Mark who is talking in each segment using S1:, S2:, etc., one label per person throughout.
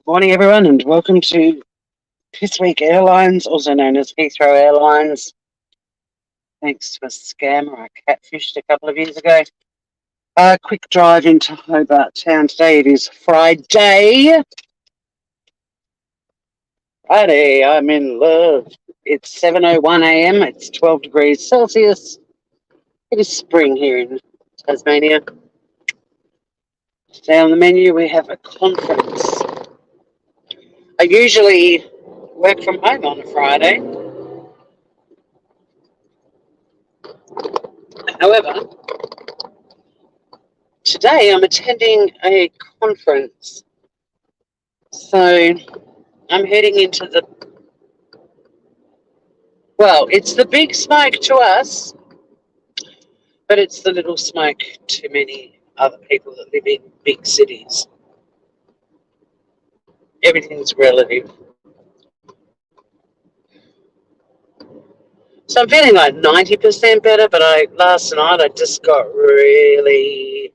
S1: Morning, everyone, and welcome to FRIYAY Airlines, also known as Heathrow Airlines. Thanks to a scammer I catfished a couple of years ago. Quick drive into Hobart Town today. It is Friday. Friday, I'm in love. It's 7:01 a.m. It's 12 degrees Celsius. It is spring here in Tasmania. Today on the menu we have a conference. I usually work from home on a Friday. However, today I'm attending a conference. So I'm heading into it's the big smoke to us, but it's the little smoke to many other people that live in big cities. Everything's relative. So I'm feeling like 90% better, but last night I just got really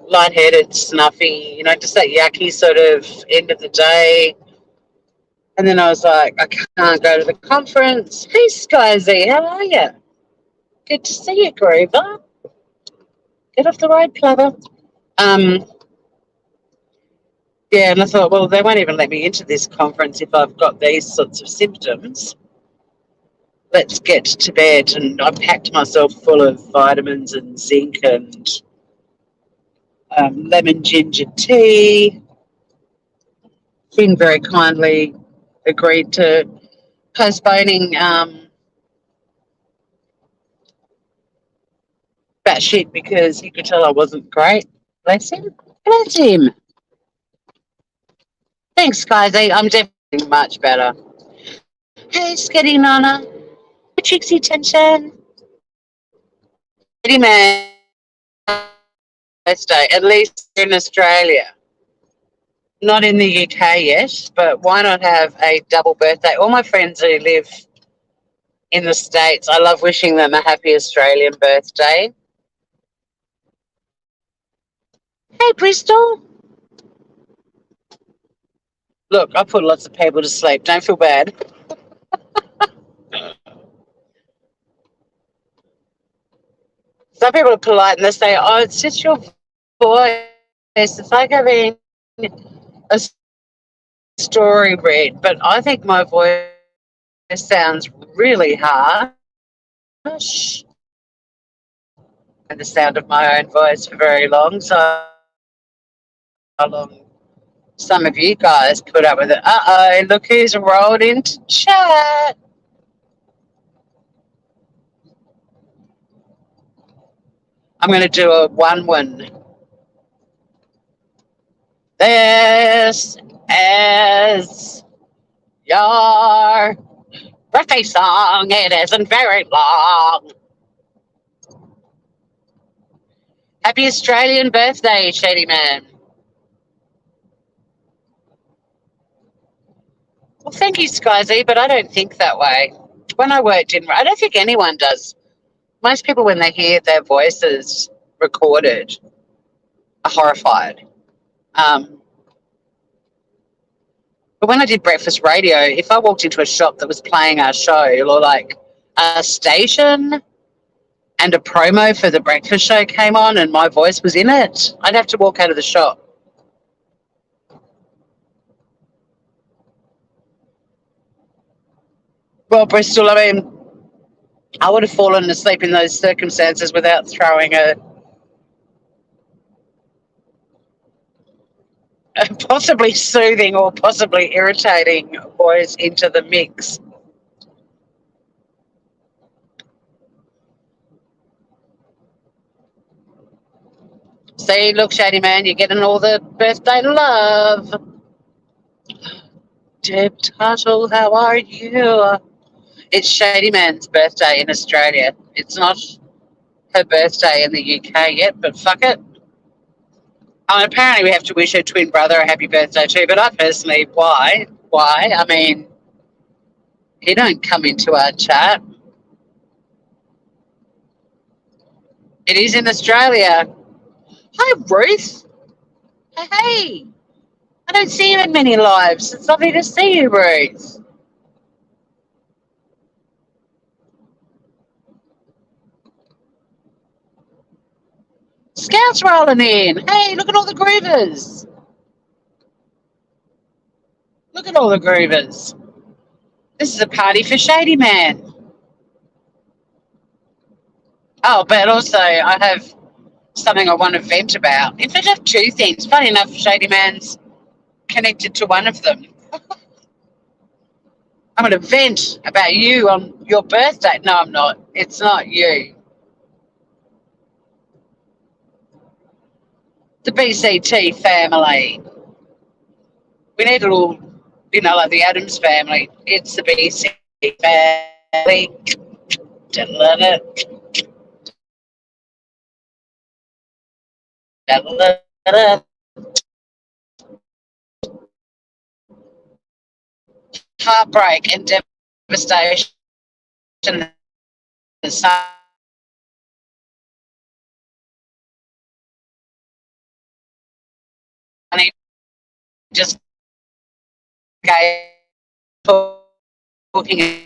S1: lightheaded, snuffy, just that yucky sort of end of the day. And then I was like, I can't go to the conference. Hey, Skyzy, how are you? Good to see you, Groover. Get off the road, Plover. Yeah, and I thought, well, they won't even let me into this conference if I've got these sorts of symptoms. Let's get to bed. And I packed myself full of vitamins and zinc and lemon ginger tea. Finn very kindly agreed to postponing batshit because he could tell I wasn't great. Bless him. Bless him. Thanks, guys. I'm definitely much better. Hey, Skitty Nana. Trixie Tension. Eddie Man. Birthday, at least in Australia. Not in the UK yet, but why not have a double birthday? All my friends who live in the States, I love wishing them a happy Australian birthday. Hey, Bristol. Look, I put lots of people to sleep. Don't feel bad. Some people are polite and they say, oh, it's just your voice. It's like having a story read. But I think my voice sounds really harsh. And the sound of my own voice for very long. So how long some of you guys put up with it. Uh-oh, look who's rolled into chat. I'm going to do a one. This is your birthday song. It isn't very long. Happy Australian birthday, Shady Man. Well, thank you, Skyzy, but I don't think that way. When I worked I don't think anyone does. Most people, when they hear their voices recorded, are horrified. But when I did breakfast radio, if I walked into a shop that was playing our show, or like a station and a promo for the breakfast show came on and my voice was in it, I'd have to walk out of the shop. Well, Bristol, I mean, I would have fallen asleep in those circumstances without throwing a possibly soothing or possibly irritating voice into the mix. See, look, Shady Man, you're getting all the birthday love. Deb Tuttle, how are you? It's Shady Man's birthday in Australia. It's not her birthday in the UK yet, but fuck it. Apparently we have to wish her twin brother a happy birthday too, but I personally, why? I mean, he don't come into our chat. It is in Australia. Hi, Ruth. Hey, I don't see you in many lives. It's lovely to see you, Ruth. Scouts rolling in. Hey, look at all the groovers. Look at all the groovers. This is a party for Shady Man. Oh, but also I have something I want to vent about. In fact, I have two things. Funny enough, Shady Man's connected to one of them. I'm going to vent about you on your birthday. No, I'm not. It's not you. The BCT family. We need it all, like the Adams family. It's the BCT family. Heartbreak and devastation. Just talking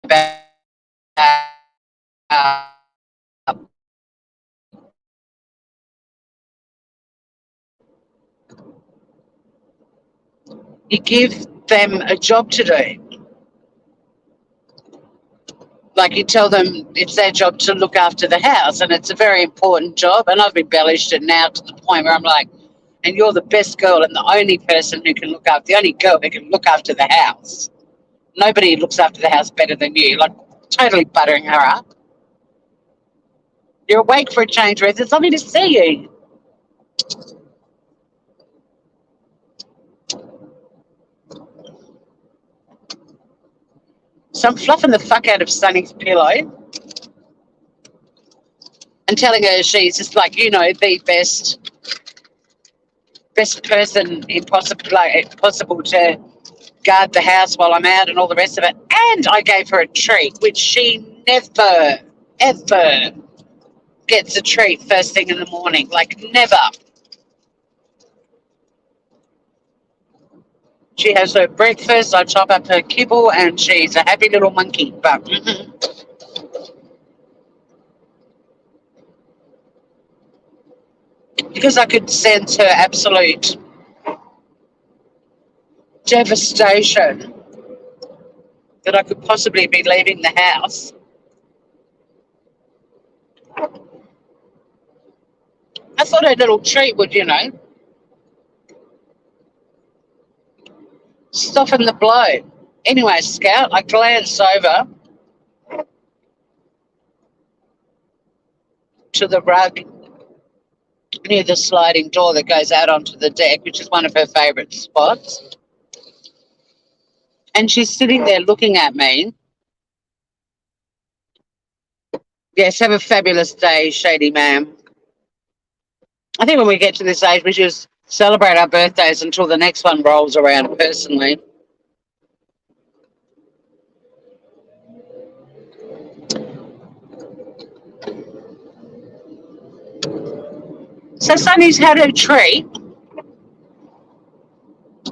S1: about you give them a job to do. Like you tell them it's their job to look after the house, and it's a very important job. And I've embellished it now to the point where I'm like, and you're the best girl and the only person who can look after, the only girl who can look after the house. Nobody looks after the house better than you. Like totally buttering her up. You're awake for a change, Ruth. It's lovely to see you. So I'm fluffing the fuck out of Sunny's pillow and telling her she's just like, the best person possible to guard the house while I'm out and all the rest of it. And I gave her a treat, which she never, ever gets a treat first thing in the morning. Like, never. She has her breakfast, I chop up her kibble, and she's a happy little monkey. But because I could sense her absolute devastation that I could possibly be leaving the house, I thought a little treat would, soften the blow. Anyway, Scout, I glanced over to the rug near the sliding door that goes out onto the deck, which is one of her favourite spots. And she's sitting there looking at me. Yes, have a fabulous day, Shady Ma'am. I think when we get to this age, we just celebrate our birthdays until the next one rolls around, personally. So Sunny's had her treat.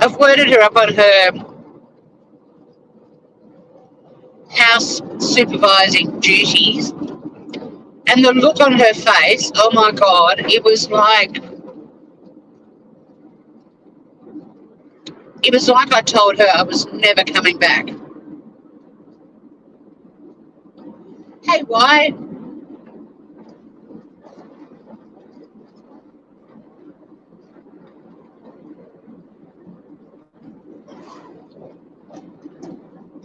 S1: I've worded her up on her house supervising duties. And the look on her face, oh my God, it was like I told her I was never coming back. Hey, why?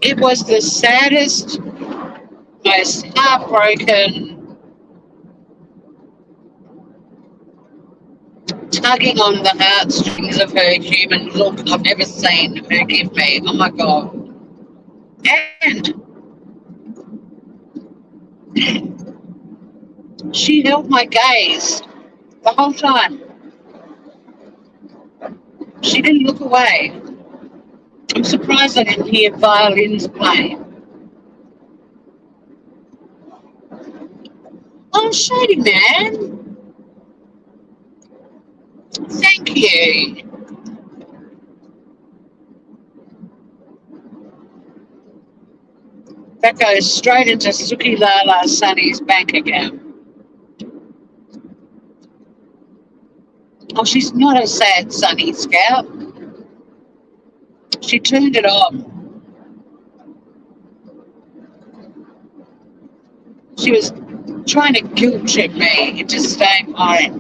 S1: It was the saddest, most heartbroken, tugging on the heartstrings of her human look I've ever seen her give me. Oh my God. And she held my gaze the whole time. She didn't look away. I'm surprised I didn't hear violins play. Oh, Shady Man. Thank you. That goes straight into Suki Lala Sunny's bank account. Oh, she's not a sad Sunny Scout. She turned it on. She was trying to guilt trip me into staying on it.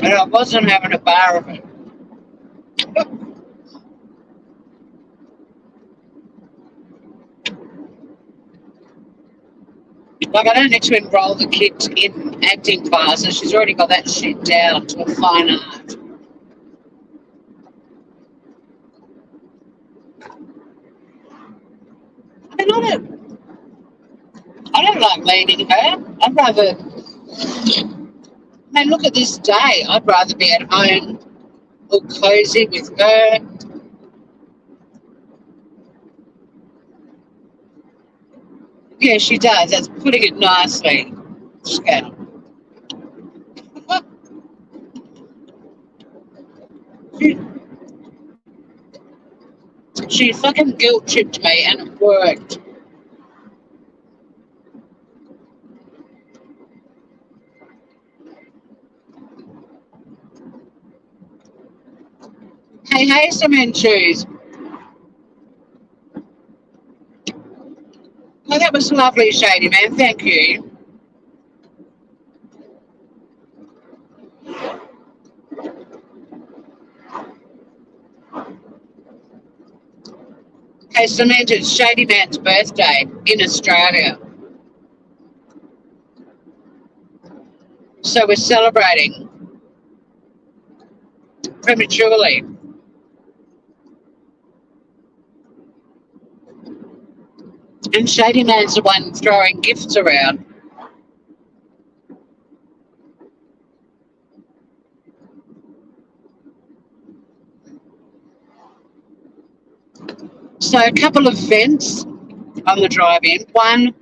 S1: And I wasn't having a bar of it. Like, I don't need to enroll the kids in acting classes. She's already got that shit down to a fine art. I mean, I don't like leaving her. I'd rather, man, look at this day. I'd rather be at home or cozy with her. Yeah, she does. That's putting it nicely. Scout. She, she fucking guilt tripped me and it worked. Hey, cement shoes. Oh, that was lovely, Shady Man. Thank you. Hey, Cement, it's Shady Man's birthday in Australia. So we're celebrating prematurely. And Shady Man's the one throwing gifts around. So a couple of events on the drive-in. One,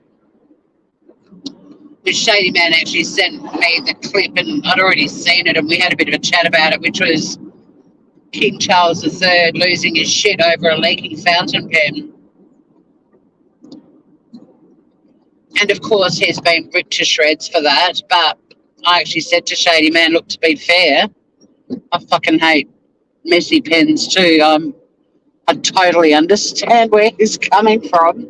S1: the Shady Man actually sent me the clip and I'd already seen it and we had a bit of a chat about it, which was King Charles III losing his shit over a leaking fountain pen. And of course he's been ripped to shreds for that, but I actually said to Shady Man, look, to be fair, I fucking hate messy pens too. I totally understand where he's coming from.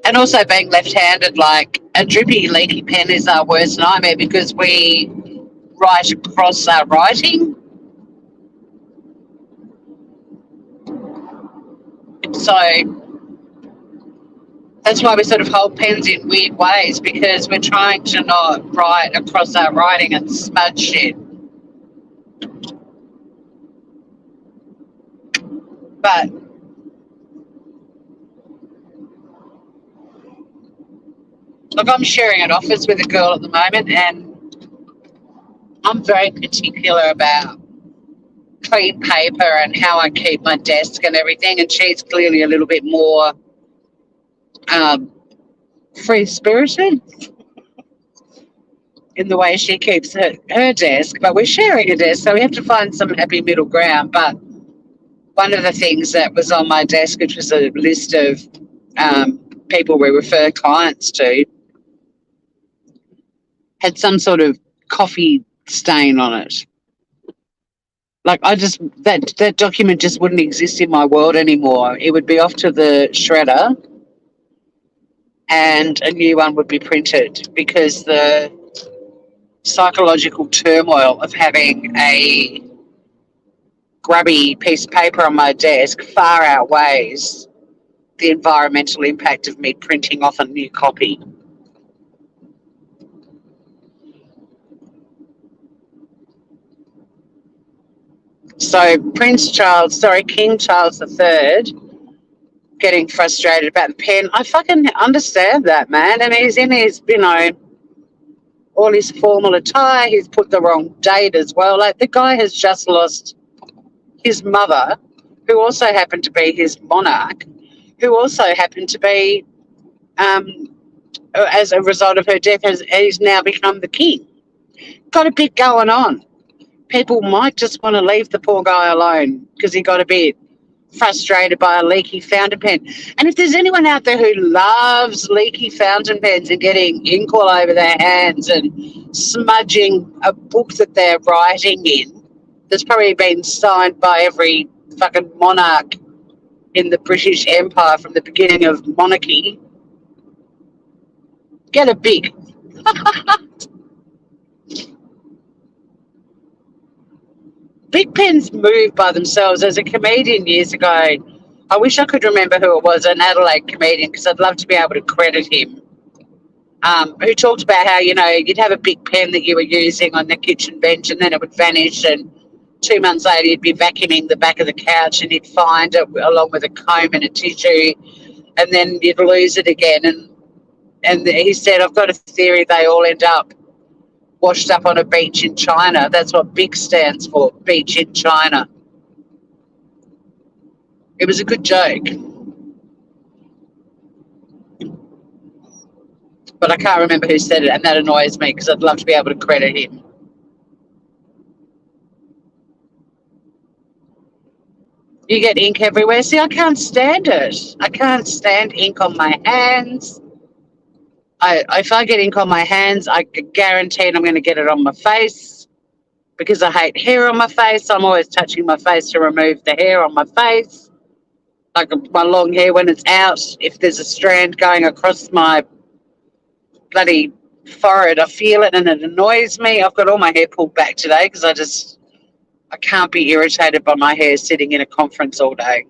S1: And also being left-handed, like a drippy, leaky pen is our worst nightmare because we write across our writing. So that's why we sort of hold pens in weird ways because we're trying to not write across our writing and smudge shit. But look, I'm sharing an office with a girl at the moment and I'm very particular about clean paper and how I keep my desk and everything. And she's clearly a little bit more free-spirited in the way she keeps her desk. But we're sharing a desk, so we have to find some happy middle ground. But one of the things that was on my desk, which was a list of people we refer clients to, had some sort of coffee stain on it. Like that document just wouldn't exist in my world anymore. It would be off to the shredder and a new one would be printed because the psychological turmoil of having a grubby piece of paper on my desk far outweighs the environmental impact of me printing off a new copy. So King Charles III getting frustrated about the pen. I fucking understand that, man. And he's in his, all his formal attire. He's put the wrong date as well. Like, the guy has just lost his mother, who also happened to be his monarch, who also happened to be, as a result of her death, he's now become the king. Got a bit going on. People might just want to leave the poor guy alone because he got a bit frustrated by a leaky fountain pen. And if there's anyone out there who loves leaky fountain pens and getting ink all over their hands and smudging a book that they're writing in, that's probably been signed by every fucking monarch in the British Empire from the beginning of monarchy, get a big. Big pens move by themselves. As a comedian years ago, I wish I could remember who it was, an Adelaide comedian, because I'd love to be able to credit him, who talked about how, you'd have a big pen that you were using on the kitchen bench and then it would vanish, and 2 months later you'd be vacuuming the back of the couch and you'd find it along with a comb and a tissue, and then you'd lose it again. And he said, I've got a theory they all end up washed up on a beach in China. That's what BIC stands for, beach in China. It was a good joke. But I can't remember who said it, and that annoys me because I'd love to be able to credit him. You get ink everywhere. See, I can't stand it. I can't stand ink on my hands. If I get ink on my hands, I guarantee I'm going to get it on my face because I hate hair on my face. I'm always touching my face to remove the hair on my face. Like my long hair, when it's out, if there's a strand going across my bloody forehead, I feel it and it annoys me. I've got all my hair pulled back today because I can't be irritated by my hair sitting in a conference all day.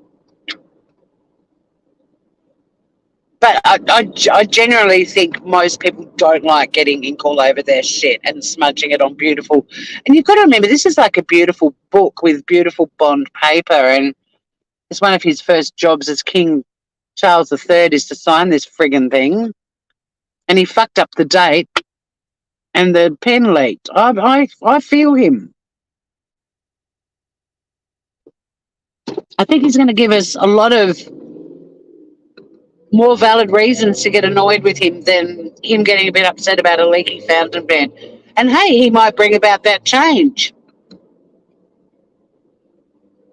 S1: But I generally think most people don't like getting ink all over their shit and smudging it on beautiful. And you've got to remember, this is like a beautiful book with beautiful bond paper, and it's one of his first jobs as King Charles III is to sign this friggin' thing. And he fucked up the date and the pen leaked. I feel him. I think he's going to give us a lot of more valid reasons to get annoyed with him than him getting a bit upset about a leaky fountain pen. And hey, he might bring about that change.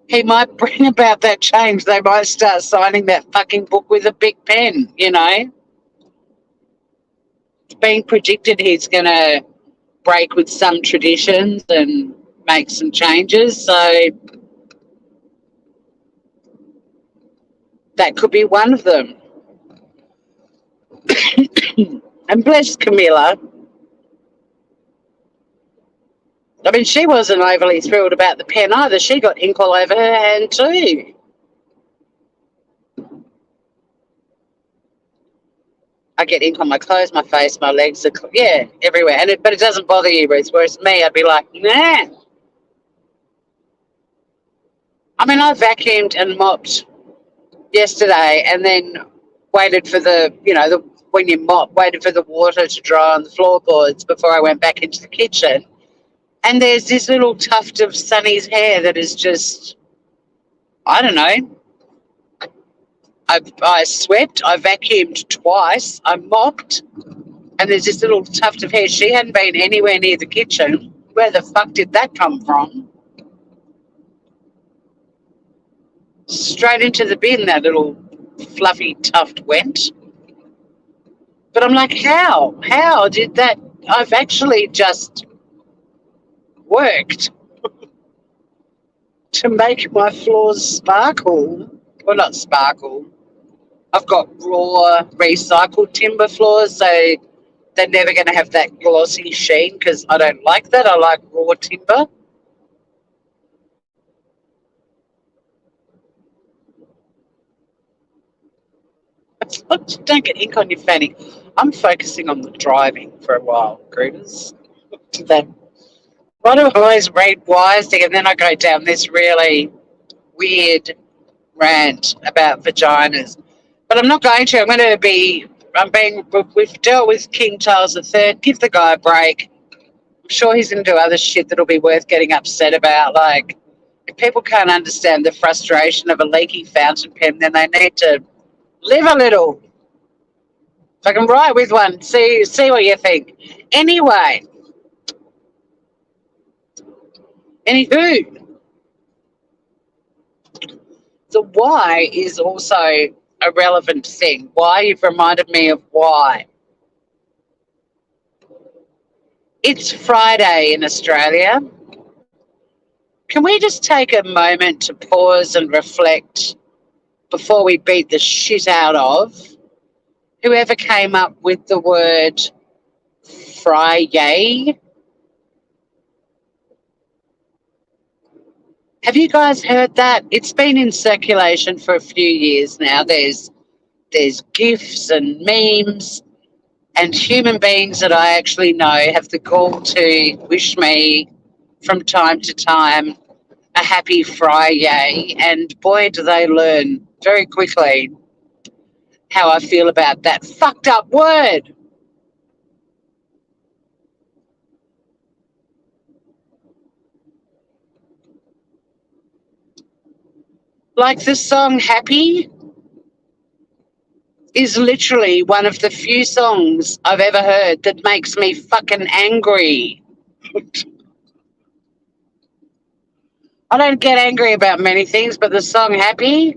S1: He might bring about that change. They might start signing that fucking book with a big pen, It's being predicted he's going to break with some traditions and make some changes. So that could be one of them. And bless Camilla. I mean, she wasn't overly thrilled about the pen either. She got ink all over her hand too. I get ink on my clothes, my face, my legs, everywhere. But it doesn't bother you, Ruth. Whereas me, I'd be like, nah. I mean, I vacuumed and mopped yesterday and then waited for when you mop, waited for the water to dry on the floorboards before I went back into the kitchen. And there's this little tuft of Sunny's hair that is just, I don't know. I swept, I vacuumed twice, I mopped, and there's this little tuft of hair. She hadn't been anywhere near the kitchen. Where the fuck did that come from? Straight into the bin, that little fluffy tuft went. But I'm like, how? How did that? I've actually just worked to make my floors sparkle. Well, not sparkle. I've got raw recycled timber floors, so they're never going to have that glossy sheen because I don't like that. I like raw timber. Don't get ink on your fanny. I'm focusing on the driving for a while, Grooters. Why do I always read Whyyay and then I go down this really weird rant about vaginas? But I'm not going to. We've dealt with King Charles III. Give the guy a break. I'm sure he's going to do other shit that'll be worth getting upset about. Like, if people can't understand the frustration of a leaky fountain pen, then they need to live a little. If I can write with one, see what you think. Anyway, Anywho, the why is also a relevant thing. Why? You've reminded me of why. It's Friday in Australia. Can we just take a moment to pause and reflect before we beat the shit out of whoever came up with the word FRIYAY? Have you guys heard that? It's been in circulation for a few years now. There's GIFs and memes, and human beings that I actually know have the gall to wish me from time to time a happy Friday, and boy, do they learn very quickly how I feel about that fucked up word. Like the song Happy is literally one of the few songs I've ever heard that makes me fucking angry. I don't get angry about many things, but the song Happy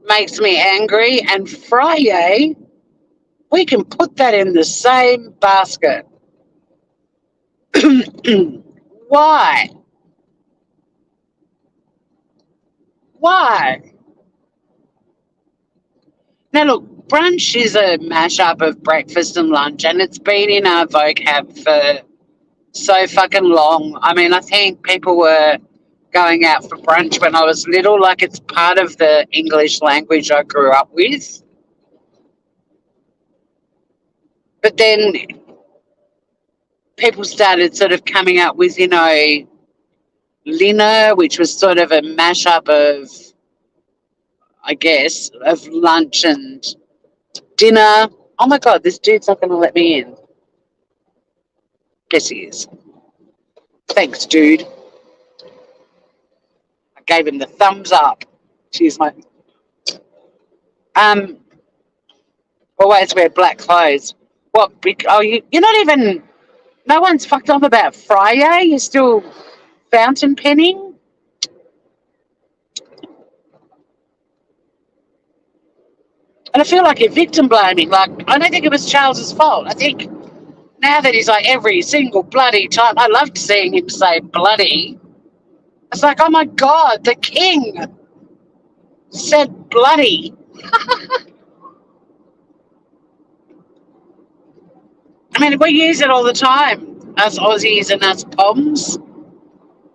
S1: makes me angry, and Friday, we can put that in the same basket. Why? Why? Now, look, brunch is a mashup of breakfast and lunch, and it's been in our vocab for so fucking long. I mean, I think people were going out for brunch when I was little. Like, it's part of the English language I grew up with. But then people started sort of coming up with, dinner, which was sort of a mashup of, I guess, of lunch and dinner. Oh my God, this dude's not going to let me in. Guess he is. Thanks, dude. I gave him the thumbs up. Cheers, mate. Always wear black clothes. What? Oh, you're not even. No one's fucked off about FRIYAY. You're still fountain penning. And I feel like you're victim blaming. Like, I don't think it was Charles's fault. I think now that he's like every single bloody time, I loved seeing him say bloody. It's like, oh my God, the king said bloody. I mean, we use it all the time, us Aussies and us Poms.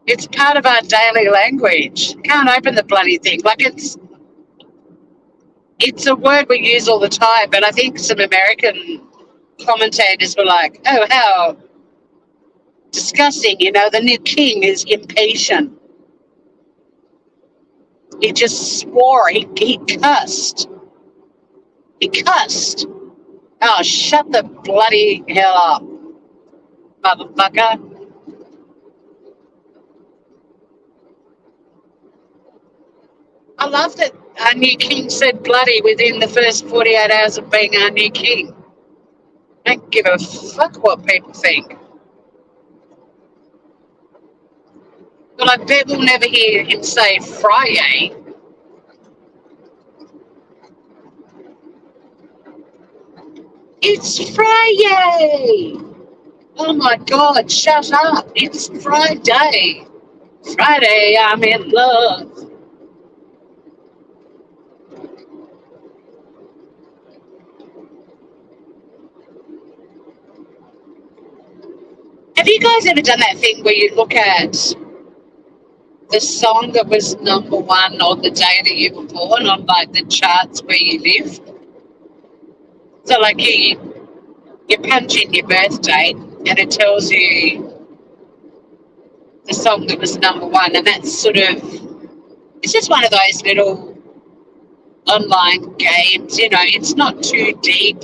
S1: It's part of our daily language. Can't open the bloody thing. Like, it's a word we use all the time, but I think some American commentators were like, oh, how disgusting, the new king is impatient. He just swore, he cussed. He cussed. Oh, shut the bloody hell up, motherfucker. I love that our new king said bloody within the first 48 hours of being our new king. I don't give a fuck what people think. Well, I bet we'll never hear him say FRIYAY. It's FRIYAY! Oh my God, shut up. It's Friday. Friday, I'm in love. Have you guys ever done that thing where you look at the song that was number one on the day that you were born on like the charts where you live? So like you punch in your birth date and it tells you the song that was number one, and that's sort of, it's just one of those little online games, it's not too deep.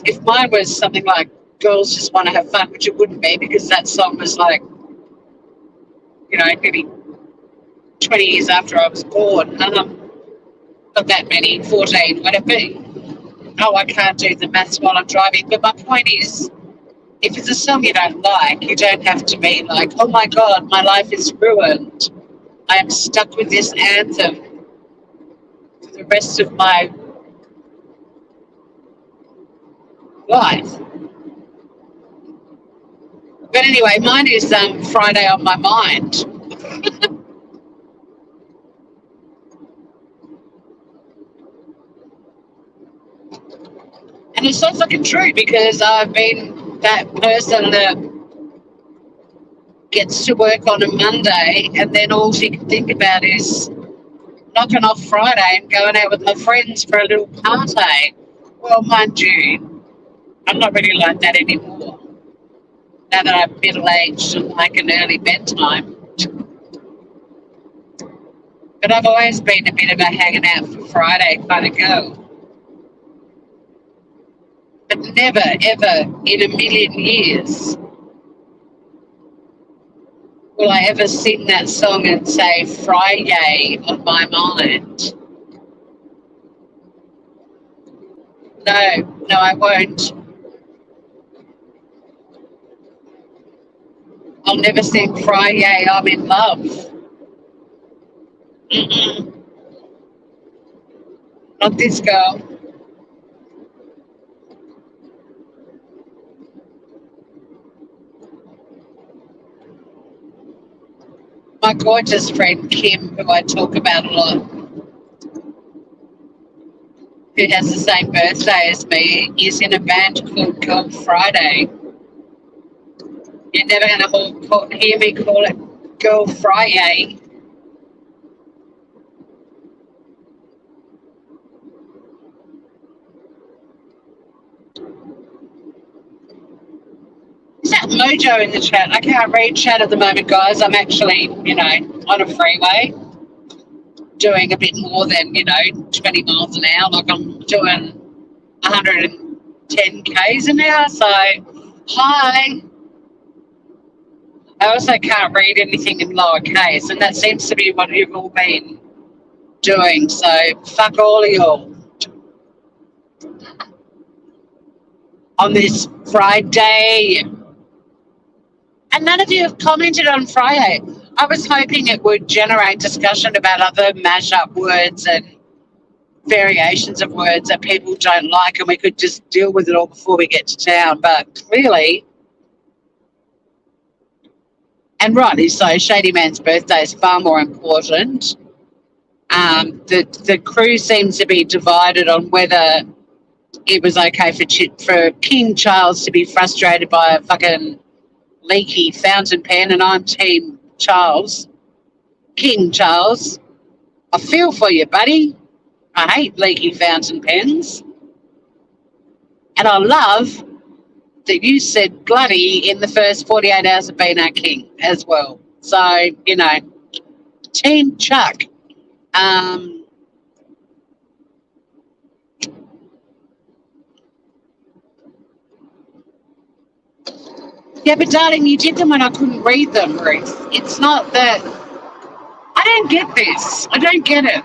S1: If mine was something like Girls Just Want to Have Fun, which it wouldn't be because that song was like, maybe 20 years after I was born. Not that many, 14, whatever. Oh, I can't do the maths while I'm driving. But my point is, if it's a song you don't like, you don't have to be like, oh my God, my life is ruined. I am stuck with this anthem for the rest of my life. But anyway, mine is Friday on My Mind. And it's so fucking true because I've been that person that gets to work on a Monday and then all she can think about is knocking off Friday and going out with my friends for a little party. Well, mind you, I'm not really like that anymore. Now that I'm middle aged and like an early bedtime. But I've always been a bit of a hanging out for Friday kind of girl. But never, ever in a million years will I ever sing that song and say FRIYAY on my mind. No, no, I won't. I'll never sing FRIYAY, I'm in love. Mm-mm, not this girl. My gorgeous friend Kim, who I talk about a lot, who has the same birthday as me, is in a band called Girl Friday. You're never going to hear me call it Girl FRIYAY. Is that Mojo in the chat? I can't read chat at the moment, guys. I'm actually, on a freeway doing a bit more than, 20 miles an hour. Like I'm doing 110 Ks an hour. So, hi. I also can't read anything in lowercase, and that seems to be what you've all been doing. So, fuck all of y'all on this Friday. And none of you have commented on Friday. I was hoping it would generate discussion about other mashup words and variations of words that people don't like, and we could just deal with it all before we get to town. But clearly, and rightly so, Shady Man's birthday is far more important. The crew seems to be divided on whether it was okay for King Charles to be frustrated by a fucking leaky fountain pen, and I'm Team Charles. King Charles, I feel for you, buddy. I hate leaky fountain pens. And I love that you said bloody in the first 48 hours of being our king as well. So, Team Chuck. Yeah, but darling, you did them when I couldn't read them, Ruth. It's not that. I don't get this. I don't get it.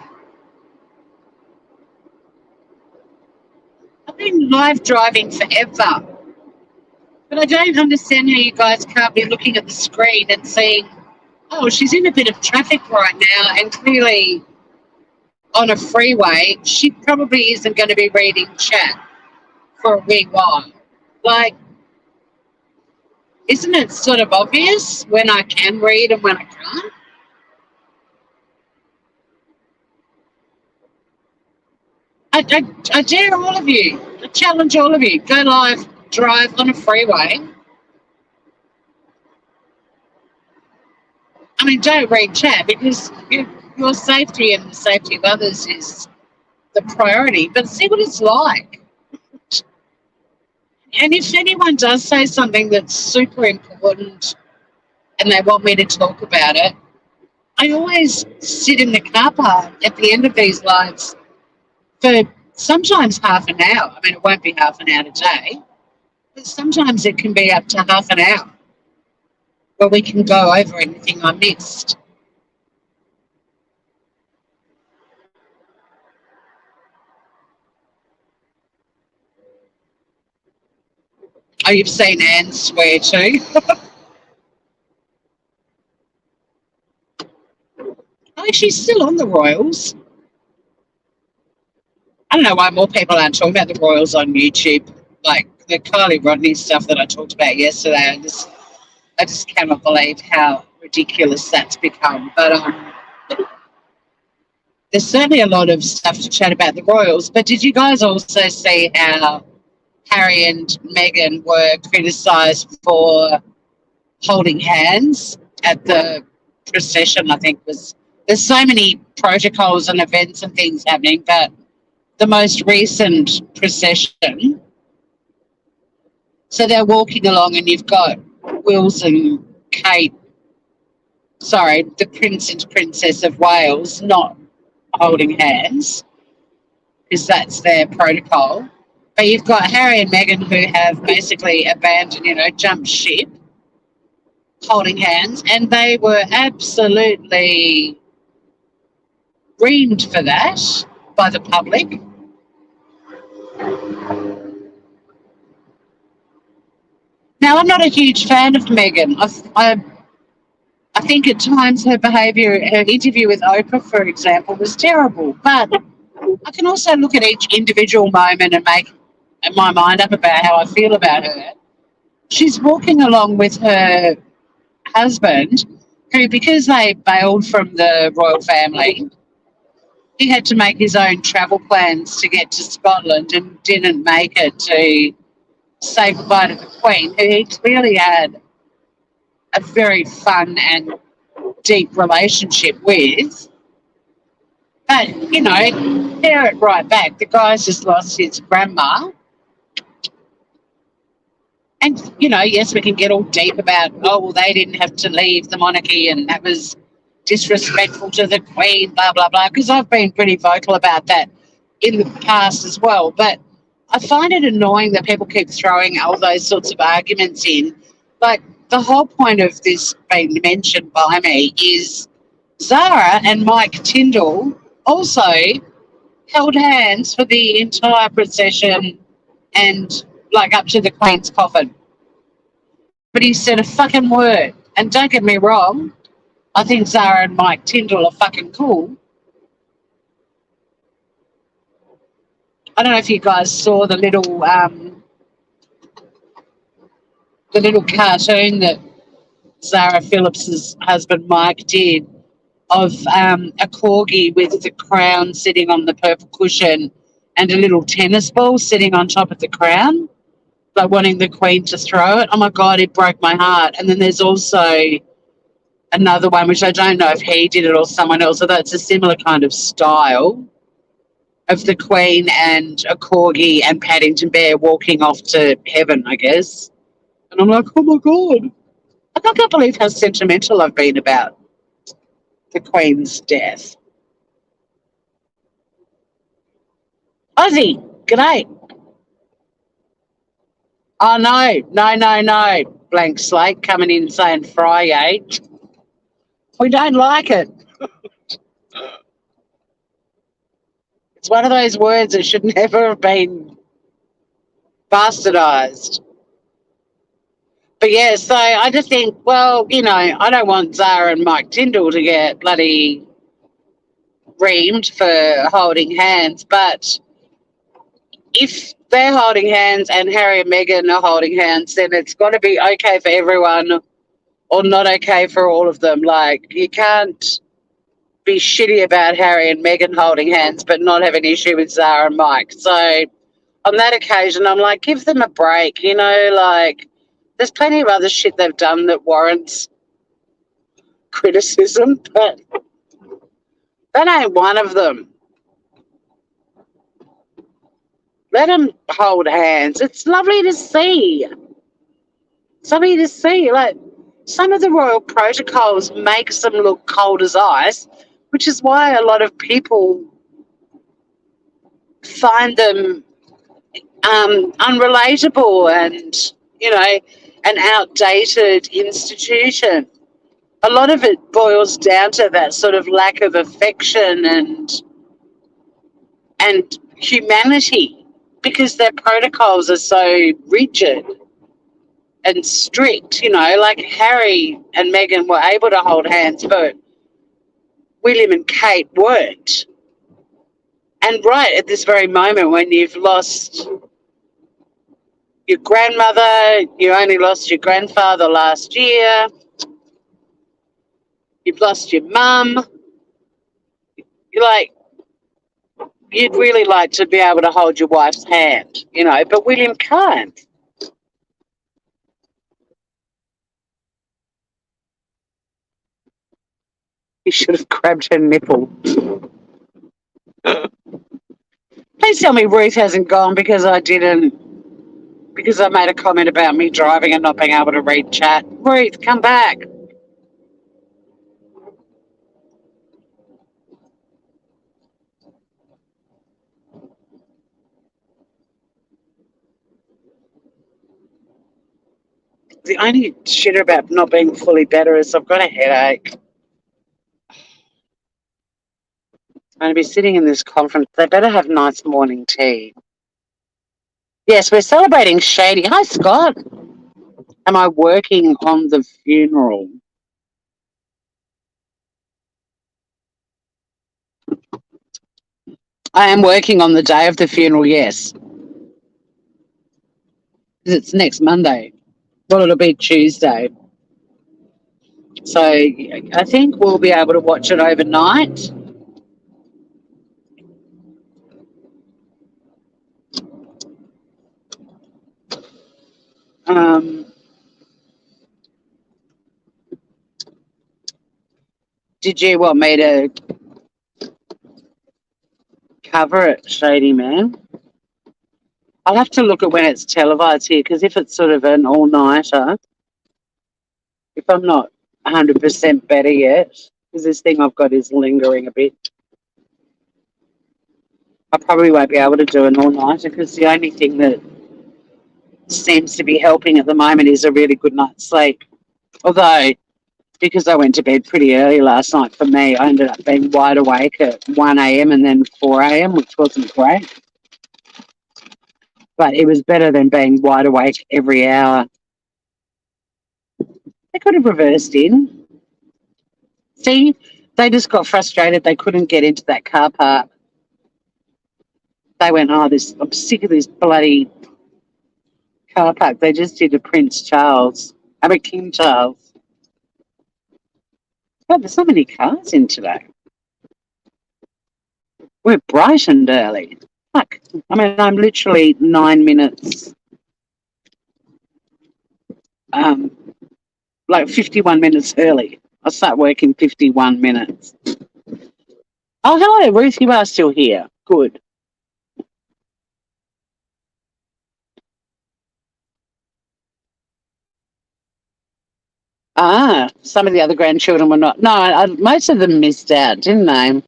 S1: I've been live driving forever. But I don't understand how you guys can't be looking at the screen and seeing, oh, she's in a bit of traffic right now, and clearly on a freeway, she probably isn't going to be reading chat for a wee while. Like, isn't it sort of obvious when I can read and when I can't? I dare all of you, I challenge all of you, go live, drive on a freeway. I mean, don't read chat because your safety and the safety of others is the priority, but see what it's like. And if anyone does say something that's super important and they want me to talk about it, I always sit in the car park at the end of these lives for sometimes half an hour. I mean, it won't be half an hour today, but sometimes it can be up to half an hour where we can go over anything I missed. Oh, you've seen Anne swear too? Oh, she's still on the Royals. I don't know why more people aren't talking about the Royals on YouTube. Like the Kylie Rodney stuff that I talked about yesterday. I just cannot believe how ridiculous that's become. But there's certainly a lot of stuff to chat about the Royals. But did you guys also see how Harry and Meghan were criticised for holding hands at the procession? I think was there's so many protocols and events and things happening, but the most recent procession. So they're walking along, and you've got Wills and Kate, sorry, the Prince and Princess of Wales, not holding hands because that's their protocol. But you've got Harry and Meghan who have basically abandoned, jumped ship, holding hands, and they were absolutely reamed for that by the public. Now, I'm not a huge fan of Meghan. I think at times her behaviour, her interview with Oprah, for example, was terrible. But I can also look at each individual moment and make my mind up about how I feel about her. She's walking along with her husband, who, because they bailed from the royal family, he had to make his own travel plans to get to Scotland and didn't make it to say goodbye to the Queen, who he clearly had a very fun and deep relationship with. But, tear it right back. The guy's just lost his grandma. And, yes, we can get all deep about, oh, well, they didn't have to leave the monarchy and that was disrespectful to the Queen, blah, blah, blah, because I've been pretty vocal about that in the past as well. But I find it annoying that people keep throwing all those sorts of arguments in. Like, the whole point of this being mentioned by me is Zara and Mike Tyndall also held hands for the entire procession and, up to the Queen's coffin. But he said a fucking word. And don't get me wrong, I think Zara and Mike Tyndall are fucking cool. I don't know if you guys saw the little cartoon that Zara Phillips's husband Mike did of a corgi with the crown sitting on the purple cushion and a little tennis ball sitting on top of the crown, like wanting the Queen to throw it. Oh my God, it broke my heart. And then there's also another one, which I don't know if he did it or someone else, although it's a similar kind of style, of the Queen and a corgi and Paddington Bear walking off to heaven, I guess. And I'm like, oh my God. I can't believe how sentimental I've been about the Queen's death. Ozzy, g'day. Oh, no. Blank slate coming in saying FRIYAY. We don't like it. It's one of those words that should never have been bastardized. But yeah, so I just think, well, I don't want Zara and Mike Tyndall to get bloody reamed for holding hands, but if they're holding hands and Harry and Meghan are holding hands, then it's got to be okay for everyone or not okay for all of them. Like, you can't be shitty about Harry and Meghan holding hands but not have an issue with Zara and Mike. So on that occasion, I'm like, give them a break, there's plenty of other shit they've done that warrants criticism, but that ain't one of them. Let them hold hands. It's lovely to see. Like, some of the royal protocols makes them look cold as ice, which is why a lot of people find them unrelatable and, an outdated institution. A lot of it boils down to that sort of lack of affection and humanity, because their protocols are so rigid. and strict, like Harry and Meghan were able to hold hands, but William and Kate weren't. And right at this very moment when you've lost your grandmother, you only lost your grandfather last year, you've lost your mum, you're like, you'd really like to be able to hold your wife's hand, but William can't. He should have grabbed her nipple. Please tell me Ruth hasn't gone because I made a comment about me driving and not being able to read chat. Ruth, come back. The only shit about not being fully better is I've got a headache. I'm going to be sitting in this conference. They better have nice morning tea. Yes, we're celebrating Shady. Hi, Scott. Am I working on the funeral? I am working on the day of the funeral, yes. It's next Monday. Well, it'll be Tuesday. So I think we'll be able to watch it overnight. Did you want me to cover it, Shady Man? I'll have to look at when it's televised here, because if it's sort of an all-nighter, if I'm not 100% better yet, because this thing I've got is lingering a bit, I probably won't be able to do an all-nighter, because the only thing that seems to be helping at the moment is a really good night's sleep. Although, because I went to bed pretty early last night, for me, I ended up being wide awake at 1 a.m. and then 4 a.m., which wasn't great. But it was better than being wide awake every hour. They could have reversed in. See, they just got frustrated. They couldn't get into that car park. They went, I'm sick of this bloody car park. They just did a King Charles. God, there's so many cars in today. We're bright and early. Fuck. I mean, I'm literally 9 minutes, like 51 minutes early. I'll start work in 51 minutes. Oh, hello, Ruth. You are still here. Good. Some of the other grandchildren were not. No, most of them missed out, didn't they?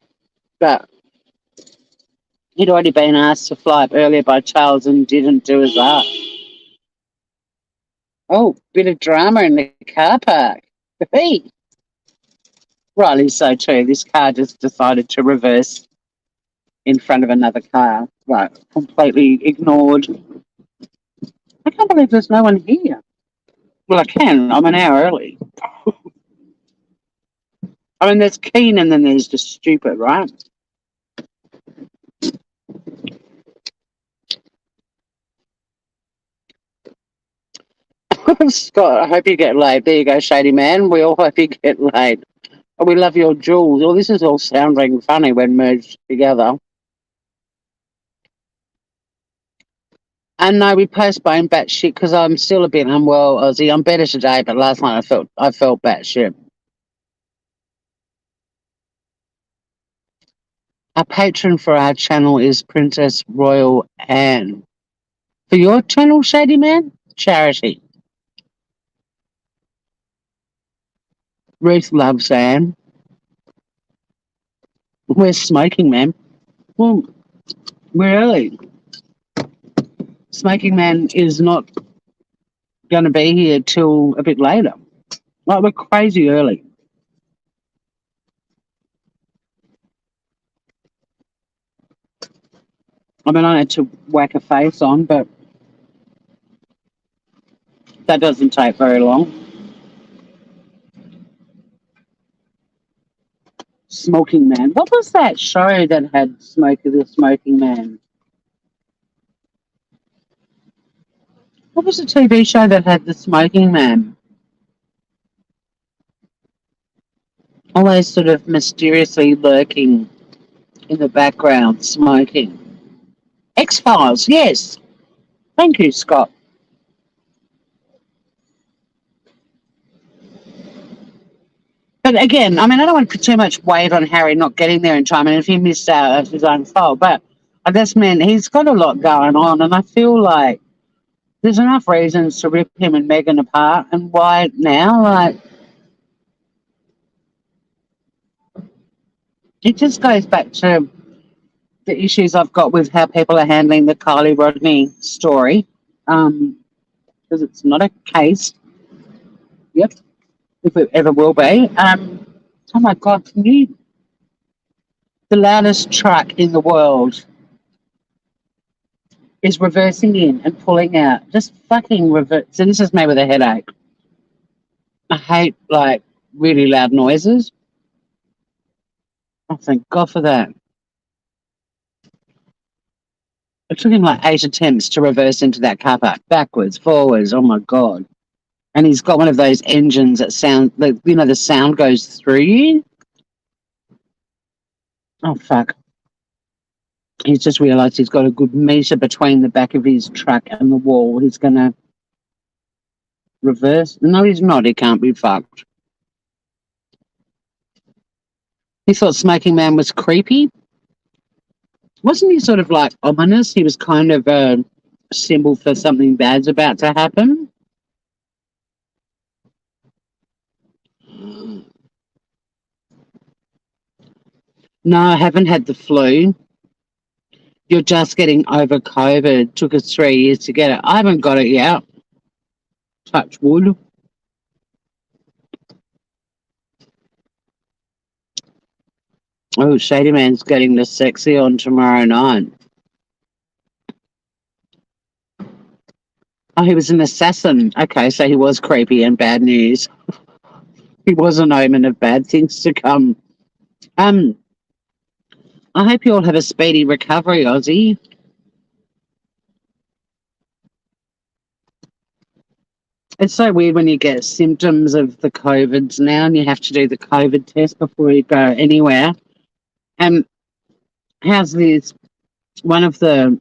S1: But he'd already been asked to fly up earlier by Charles and didn't do his art. Oh, bit of drama in the car park. Hey. Rightly so too. This car just decided to reverse in front of another car. Right, completely ignored. I can't believe there's no one here. Well, I can. I'm an hour early. I mean, there's keen and then there's just stupid, right? Scott, I hope you get laid. There you go, Shady Man. We all hope you get laid. Oh, we love your jewels. Oh, this is all sounding funny when merged together. And no, we postponed batshit because I'm still a bit unwell, Ozzy. I'm better today, but last night I felt batshit. Our patron for our channel is Princess Royal Anne. For your channel, Shady Man? Charity. Ruth loves Anne. We're smoking, man. Well, we're early. Smoking Man is not going to be here till a bit later. Like, we're crazy early. I mean, I had to whack a face on, but That doesn't take very long. Smoking Man. What was that show that had Smokey the Smoking Man? What was the TV show that had the Smoking Man? Always sort of mysteriously lurking in the background, smoking. X-Files, yes. Thank you, Scott. But again, I mean, I don't want to put too much weight on Harry not getting there in time, and if he missed out, that's his own fault. But I just mean he's got a lot going on, and I feel like there's enough reasons to rip him and Meghan apart, and why now? Like, it just goes back to the issues I've got with how people are handling the Kylie Rodney story, because it's not a case. Yep, if it ever will be. Oh my God, can you? The loudest truck in the world is reversing in and pulling out. Just fucking reverse. So this is me with a headache. I hate like really loud noises. Oh, thank God for that. It took him like 8 attempts to reverse into that car park, backwards, forwards. Oh my God! And he's got one of those engines that sound, like, you know, the sound goes through you. Oh fuck! He's just realised he's got a good metre between the back of his truck and the wall. He's gonna reverse. No, he's not. He can't be fucked. He thought Smoking Man was creepy. Wasn't he sort of like ominous? He was kind of a symbol for something bad's about to happen. No, I haven't had the flu. You're just getting over COVID. Took us 3 years to get it. I haven't got it yet. Touch wood. Oh, Shady Man's getting the sexy on tomorrow night. Oh, he was an assassin. Okay, so he was creepy and bad news. He was an omen of bad things to come. Um, I hope you all have a speedy recovery, Ozzy. It's so weird when you get symptoms of the COVIDs now and you have to do the COVID test before you go anywhere. And how's this? One of the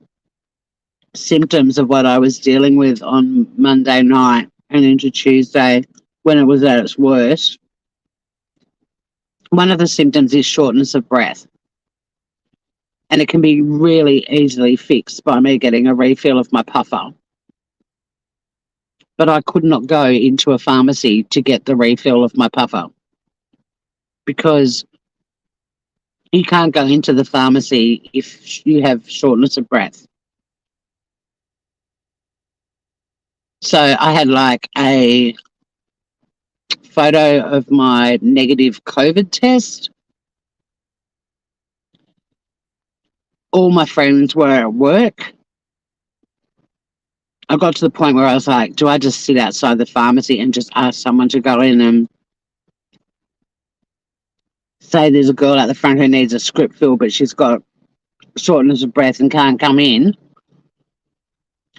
S1: symptoms of what I was dealing with on Monday night and into Tuesday when it was at its worst, one of the symptoms is shortness of breath. And it can be really easily fixed by me getting a refill of my puffer. But I could not go into a pharmacy to get the refill of my puffer because you can't go into the pharmacy if you have shortness of breath. So I had like a photo of my negative COVID test. All my friends were at work. I got to the point where I was like, do I just sit outside the pharmacy and just ask someone to go in and say there's a girl at the front who needs a script filled, but she's got shortness of breath and can't come in?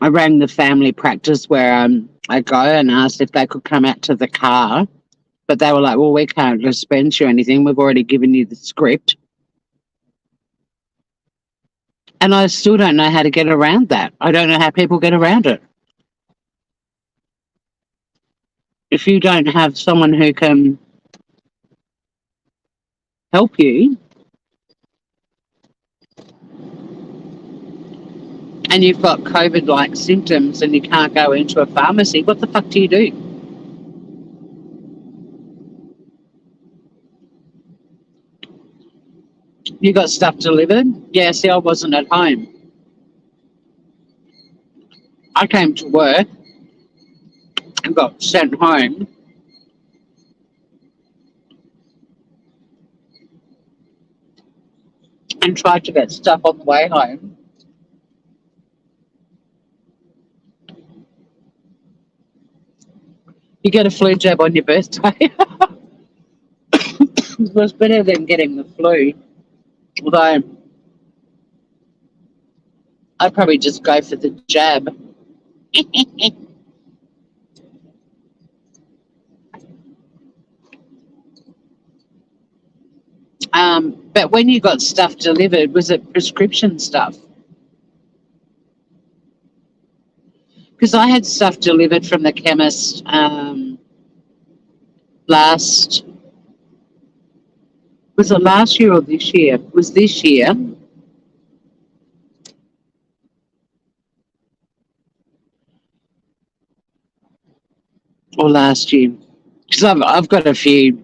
S1: I rang the family practice where I go and asked if they could come out to the car, but they were like, well, we can't dispense you anything. We've already given you the script. And I still don't know how to get around that. I don't know how people get around it. If you don't have someone who can help you and you've got COVID-like symptoms and you can't go into a pharmacy, what the fuck do you do? You got stuff delivered? Yeah, see, I wasn't at home. I came to work and got sent home. And tried to get stuff on the way home. You get a flu jab on your birthday. It was better than getting the flu. Although I'd probably just go for the jab. But when you got stuff delivered, was it prescription stuff? Because I had stuff delivered from the chemist last. Was it last year or this year? It was this year or last year? Because I've got a few,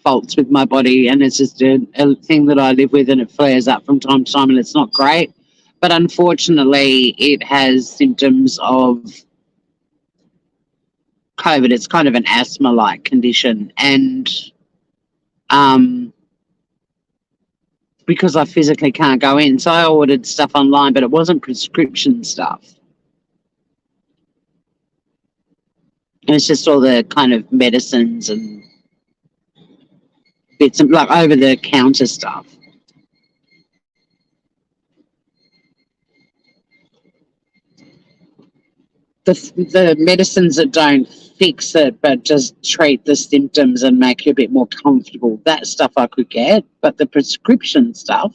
S1: faults with my body, and it's just a thing that I live with, and it flares up from time to time, and it's not great. But unfortunately, it has symptoms of COVID. It's kind of an asthma-like condition, and because I physically can't go in, so I ordered stuff online, but it wasn't prescription stuff. And it's just all the kind of medicines and bits of like over-the-counter stuff. The medicines that don't fix it but just treat the symptoms and make you a bit more comfortable, that stuff I could get, but the prescription stuff,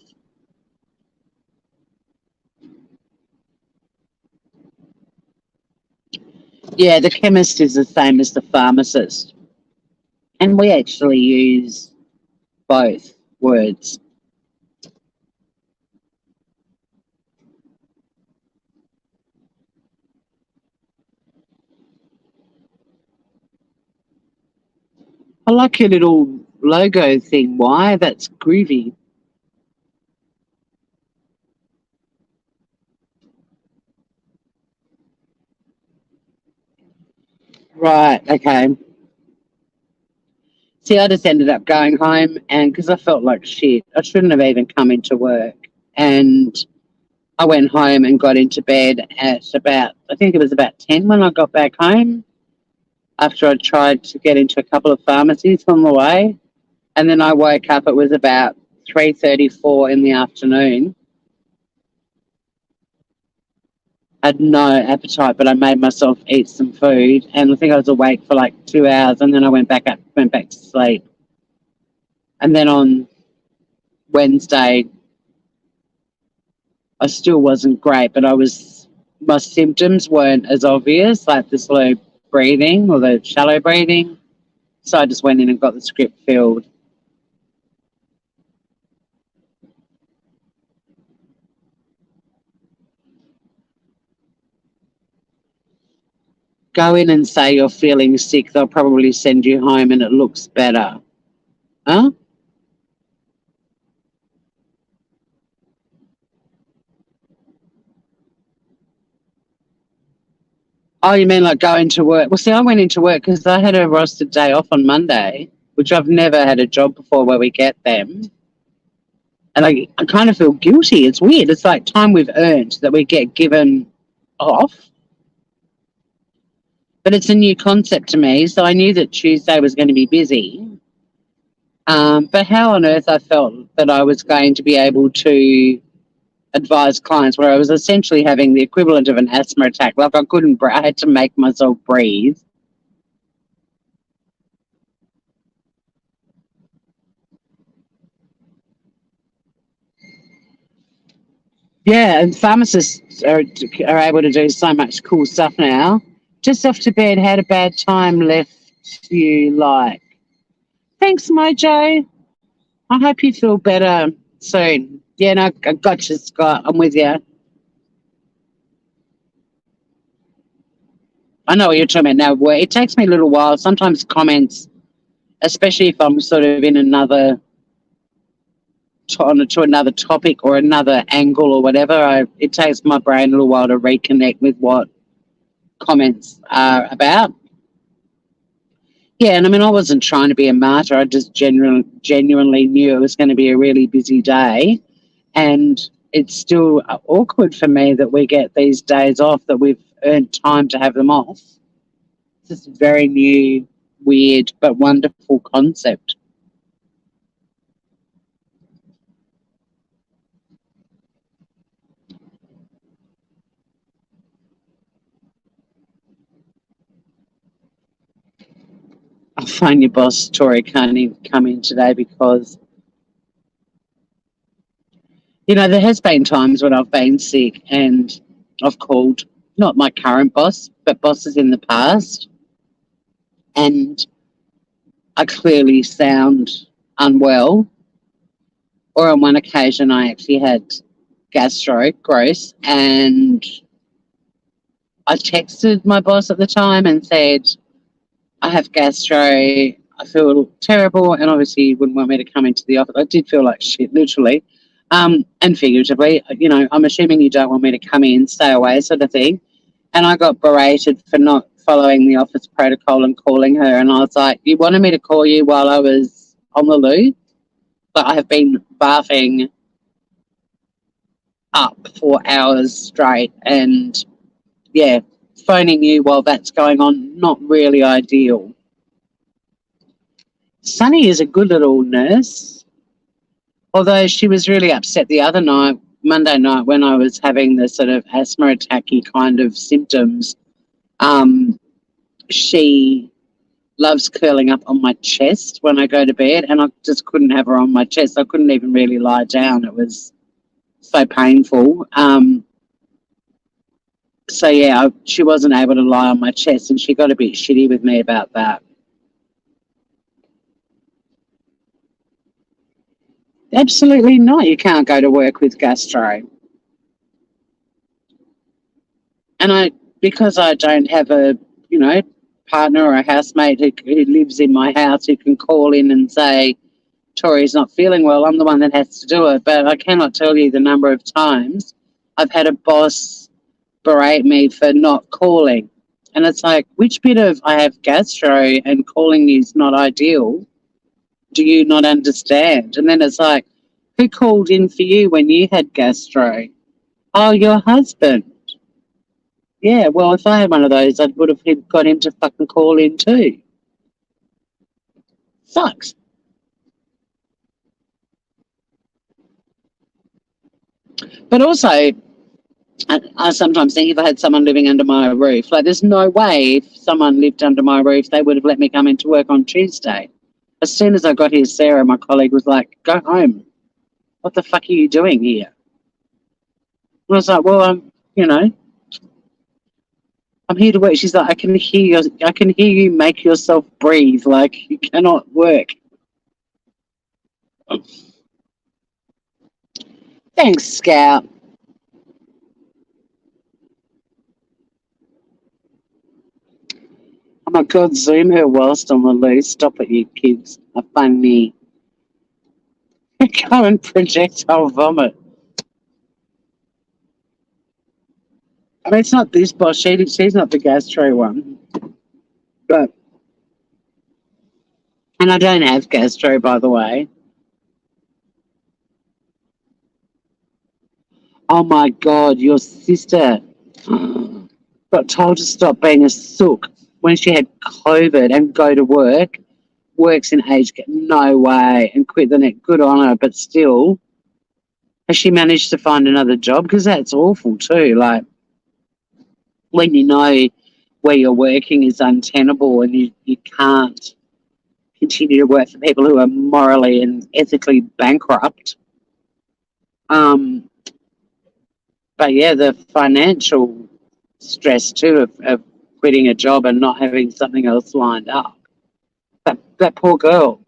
S1: yeah, the chemist is the same as the pharmacist, and we actually use both words. I like your little logo thing. Why? That's groovy. Right, okay. See, I just ended up going home, and because I felt like shit, I shouldn't have even come into work. And I went home and got into bed at about, I think it was about 10 when I got back home, after I tried to get into a couple of pharmacies on the way. And then I woke up, it was about 3:34 in the afternoon. I had no appetite, but I made myself eat some food, and I think I was awake for like 2 hours, and then I went back to sleep. And then on Wednesday, I still wasn't great, but my symptoms weren't as obvious, like the slow breathing or the shallow breathing. So I just went in and got the script filled. Go in and say you're feeling sick. They'll probably send you home and it looks better. Huh? Oh, you mean like going to work? Well, see, I went into work because I had a rostered day off on Monday, which I've never had a job before where we get them. And I kind of feel guilty. It's weird. It's like time we've earned that we get given off. But it's a new concept to me, so I knew that Tuesday was going to be busy. But how on earth I felt that I was going to be able to advise clients where I was essentially having the equivalent of an asthma attack. Like I couldn't breathe. I had to make myself breathe. Yeah, and pharmacists are able to do so much cool stuff now. Just off to bed, had a bad time, left you like. Thanks, Mojo. I hope you feel better soon. Yeah, no, I got you, Scott. I'm with you. I know what you're talking about now. Where it takes me a little while. Sometimes comments, especially if I'm sort of in another to another topic or another angle or whatever, it takes my brain a little while to reconnect with what comments are about. Yeah, and I mean, I wasn't trying to be a martyr. I just genuinely knew it was going to be a really busy day. And it's still awkward for me that we get these days off, that we've earned time to have them off. It's just a very new, weird, but wonderful concept. I find your boss, Tori, can't even come in today because, there has been times when I've been sick and I've called not my current boss, but bosses in the past, and I clearly sound unwell. Or on one occasion, I actually had gastro, gross, and I texted my boss at the time and said, I have gastro, I feel terrible, and obviously he wouldn't want me to come into the office. I did feel like shit, literally, and figuratively. I'm assuming you don't want me to come in, stay away, sort of thing. And I got berated for not following the office protocol and calling her. And I was like, you wanted me to call you while I was on the loo? But I have been barfing up for hours straight. And yeah, phoning you while that's going on, not really ideal. Sunny is a good little nurse, although she was really upset the other night, Monday night, when I was having the sort of asthma attacky kind of symptoms. She loves curling up on my chest when I go to bed, and I just couldn't have her on my chest. I couldn't even really lie down. It was so painful. So yeah, she wasn't able to lie on my chest, and she got a bit shitty with me about that. Absolutely not. You can't go to work with gastro. And because I don't have a, partner or a housemate who lives in my house who can call in and say, Tori's not feeling well, I'm the one that has to do it. But I cannot tell you the number of times I've had a boss berate me for not calling. And it's like, which bit of I have gastro and calling you is not ideal do you not understand? And then it's like, who called in for you when you had gastro? Oh, your husband. Yeah, well, if I had one of those, I would have got him to fucking call in too. Sucks. But also, I sometimes think if I had someone living under my roof, like there's no way if someone lived under my roof, they would have let me come into work on Tuesday. As soon as I got here, Sarah, my colleague, was like, go home. What the fuck are you doing here? And I was like, well, I'm here to work. She's like, I can hear you make yourself breathe. Like you cannot work. Thanks, Scout. Oh my God, Zoom her whilst on the loose. Stop it, you kids. I find me. Go and projectile vomit. I mean, it's not this boss. She's not the gastro one. But, and I don't have gastro, by the way. Oh my God, your sister got told to stop being a sook when she had COVID and go to work. Works in aged care. No way. And quit the net. Good on her. But still, has she managed to find another job? Because that's awful too. Like, when you know where you're working is untenable and you can't continue to work for people who are morally and ethically bankrupt. Um, but yeah, the financial stress too of quitting a job and not having something else lined up. That poor girl.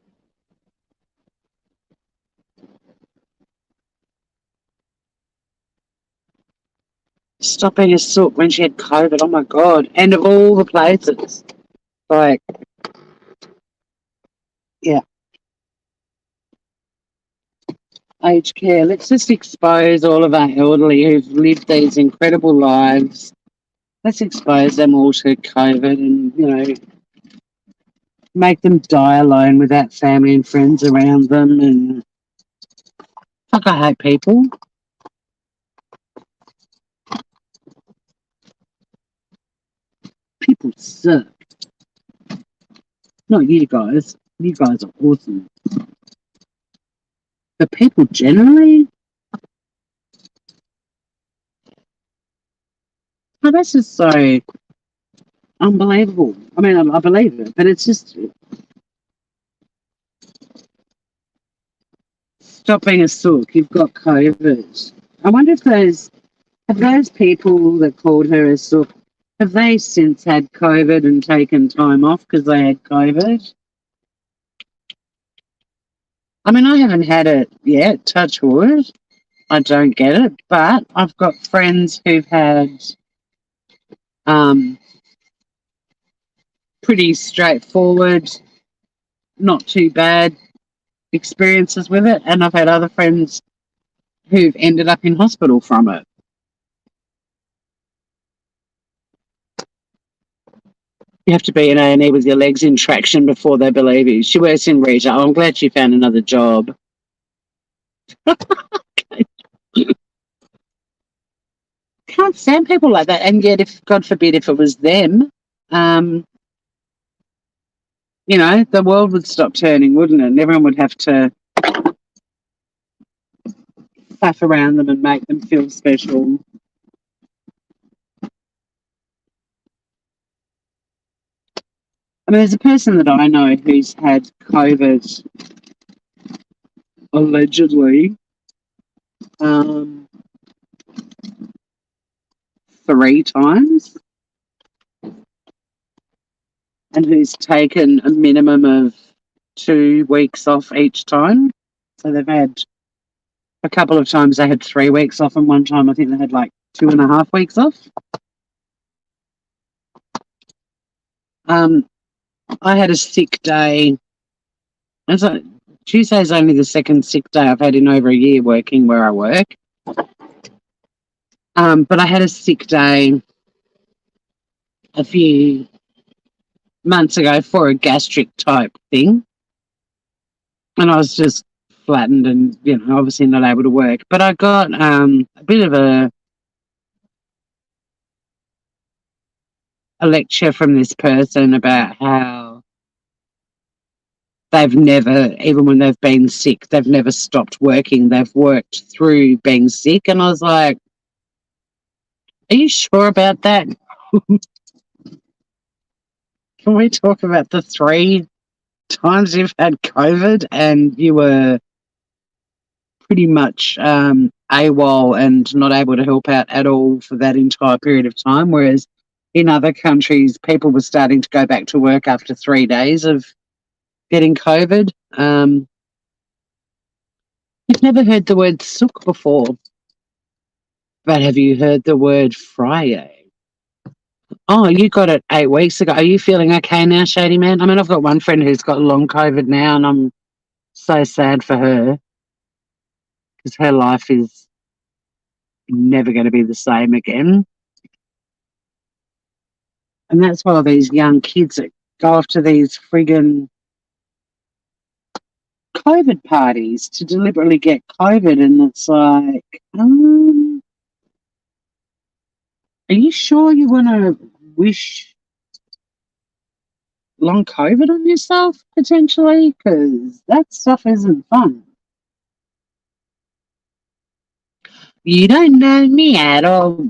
S1: Stopping a sook when she had COVID. Oh my God. And of all the places. Like, yeah, aged care. Let's just expose all of our elderly who've lived these incredible lives. Let's expose them all to COVID and, make them die alone without family and friends around them. And fuck, I hate people. People suck. Not you guys. You guys are awesome. But people generally, oh, that's just so unbelievable. I mean, I believe it, but it's just stop being a sook. You've got COVID. I wonder if those people that called her a sook, have they since had COVID and taken time off because they had COVID? I mean, I haven't had it yet, touch wood. I don't get it, but I've got friends who've had um, pretty straightforward, not too bad experiences with it, and I've had other friends who've ended up in hospital from it. You have to be in A&E with your legs in traction before they believe you. She works in retail. I'm glad she found another job. Can't stand people like that. And yet, if God forbid, if it was them, um, the world would stop turning, wouldn't it? And everyone would have to faff around them and make them feel special. I mean, there's a person that I know who's had COVID allegedly 3 times, and who's taken a minimum of 2 weeks off each time. So they've had a couple of times they had 3 weeks off, and one time I think they had like 2.5 weeks off. I had a sick day. Tuesday's only the second sick day I've had in over a year working where I work. But I had a sick day a few months ago for a gastric type thing. And I was just flattened and, obviously not able to work. But I got a bit of a lecture from this person about how they've never, even when they've been sick, they've never stopped working. They've worked through being sick. And I was like, are you sure about that? Can we talk about the 3 times you've had COVID and you were pretty much AWOL and not able to help out at all for that entire period of time, whereas in other countries, people were starting to go back to work after 3 days of getting COVID. You've never heard the word sook before, but have you heard the word FRIYAY? Oh, you got it 8 weeks ago. Are you feeling okay now, Shady Man? I mean, I've got one friend who's got long COVID now, and I'm so sad for her because her life is never going to be the same again. And that's why these young kids that go off to these friggin' COVID parties to deliberately get COVID, and it's like, are you sure you want to wish long COVID on yourself, potentially? Because that stuff isn't fun. You don't know me at all.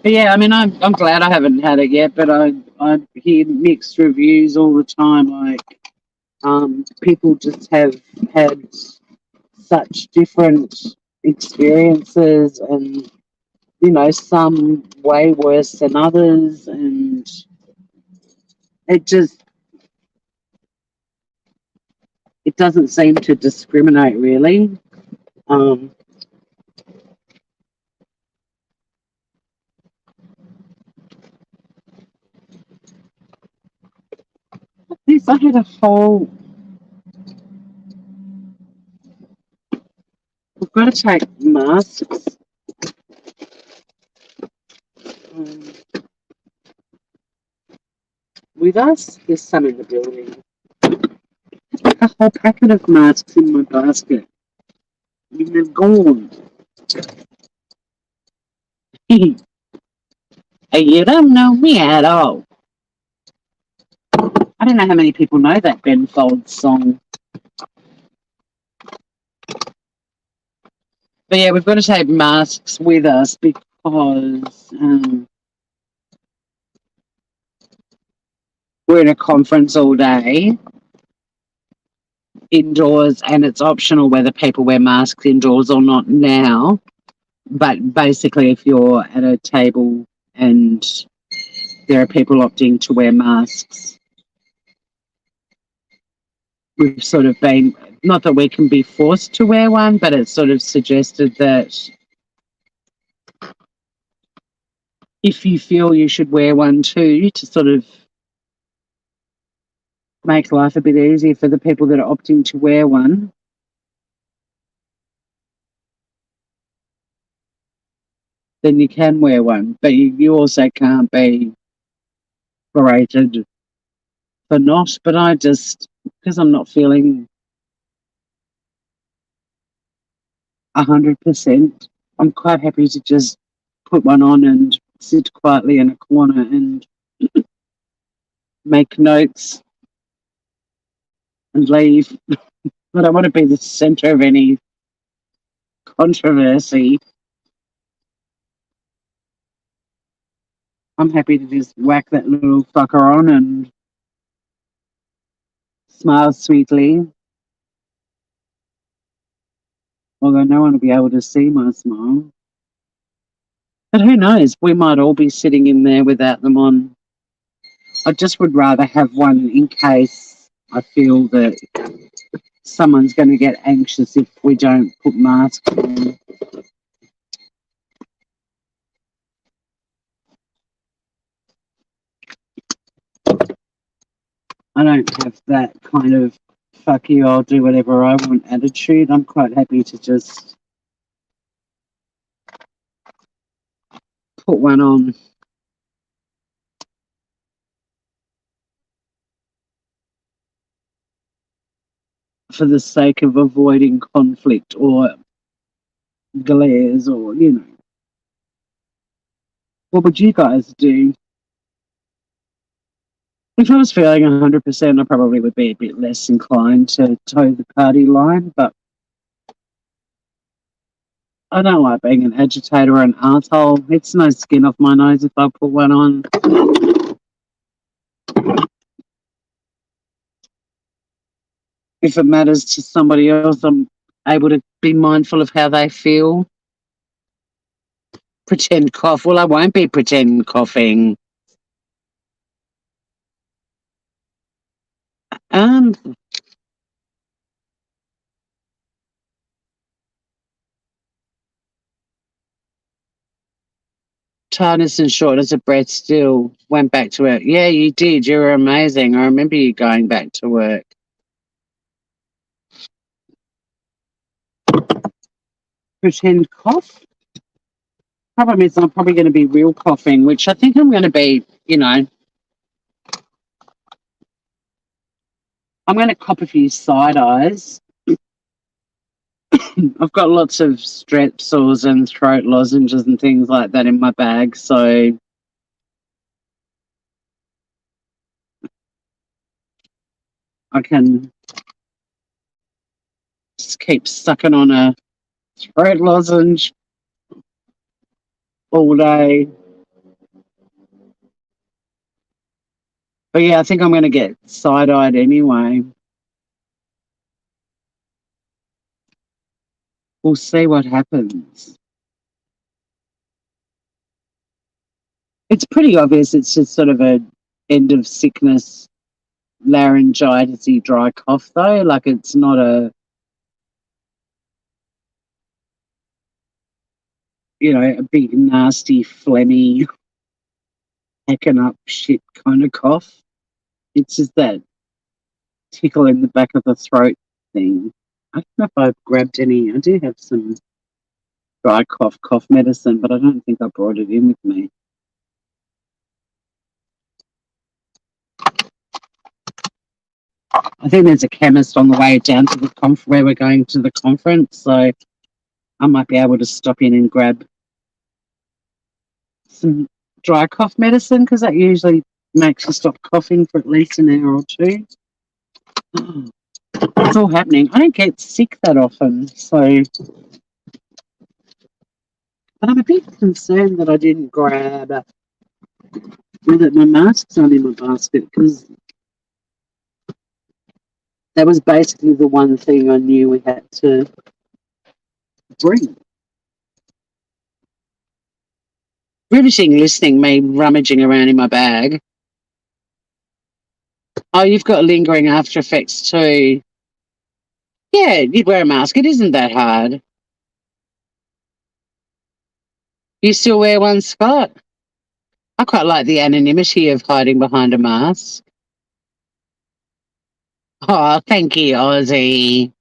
S1: But yeah, I mean, I'm glad I haven't had it yet, but I hear mixed reviews all the time. Like, people just have had such different experiences, and some way worse than others, and it doesn't seem to discriminate really. This I had a whole. We've got to take masks. With us, there's some in the building. A whole packet of masks in my basket. They're gone. You don't know me at all. I don't know how many people know that Ben Folds song. But yeah, we've got to take masks with us because we're in a conference all day indoors, and it's optional whether people wear masks indoors or not now. But basically, if you're at a table and there are people opting to wear masks, we've sort of been, not that we can be forced to wear one, but it's sort of suggested that if you feel you should wear one too, to sort of make life a bit easier for the people that are opting to wear one, then you can wear one. But you also can't be berated for not. But I just, because I'm not feeling 100%, I'm quite happy to just put one on and sit quietly in a corner and make notes and leave. I don't want to be the centre of any controversy. I'm happy to just whack that little fucker on and smile sweetly. Although no one will be able to see my smile. But who knows? We might all be sitting in there without them on. I just would rather have one in case I feel that someone's going to get anxious if we don't put masks on. I don't have that kind of fuck you, I'll do whatever I want attitude. I'm quite happy to just put one on. For the sake of avoiding conflict or glares or, you know. What would you guys do? If I was feeling 100%, I probably would be a bit less inclined to toe the party line, but I don't like being an agitator or an arsehole. It's no skin off my nose if I put one on. If it matters to somebody else, I'm able to be mindful of how they feel. Pretend cough. Well, I won't be pretend coughing. Um, Tiredness and shortness of breath still went back to work. Yeah, you did. You were amazing. I remember you going back to work. Pretend cough? Problem is, I'm probably going to be real coughing, which I think I'm going to be, you know, I'm going to cop a few side eyes. I've got lots of strep sores and throat lozenges and things like that in my bag, so I can just keep sucking on a throat lozenge all day. But yeah, I think I'm going to get side-eyed anyway. We'll see what happens. It's pretty obvious it's just sort of a end of sickness laryngitis-y dry cough though. Like it's not a, you know, a big nasty phlegmy hacking up shit kind of cough. It's just that tickle in the back of the throat thing. I don't know if I've grabbed any. I do have some dry cough medicine, but I don't think I brought it in with me. I think there's a chemist on the way down to the where we're going to the conference, so I might be able to stop in and grab some dry cough medicine because that usually makes you stop coughing for at least an hour or two. It's all happening. I don't get sick that often, so. But I'm a bit concerned that I didn't grab that my mask's not in my basket because that was basically the one thing I knew we had to bring. Riveting listening, me rummaging around in my bag. Oh, you've got lingering after effects too. Yeah, you'd wear a mask. It isn't that hard. You still wear one, Scott? I quite like the anonymity of hiding behind a mask. Oh, thank you, Ozzy.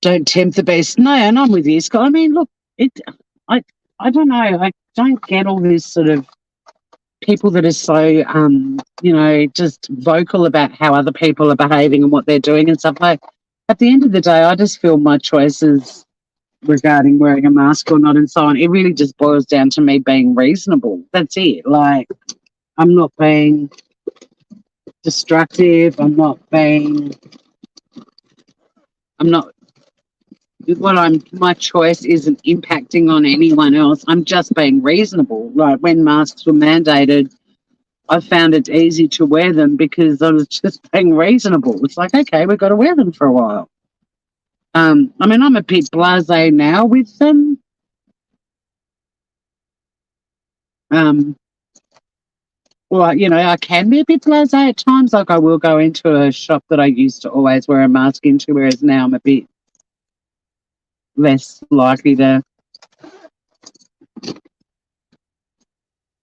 S1: Don't tempt the beast. No, and I'm with you, Scott. I mean, look, I, I don't know. I don't get all this sort of people that are so, just vocal about how other people are behaving and what they're doing and stuff. Like, at the end of the day, I just feel my choices regarding wearing a mask or not and so on, it really just boils down to me being reasonable. That's it. Like, I'm not being destructive. I'm not, my choice isn't impacting on anyone else. I'm just being reasonable. Like, when masks were mandated, I found it easy to wear them because I was just being reasonable. It's like, okay, we've got to wear them for a while. I mean, I'm a bit blasé now with them. Well, I can be a bit blasé at times. Like, I will go into a shop that I used to always wear a mask into, whereas now I'm a bit less likely to.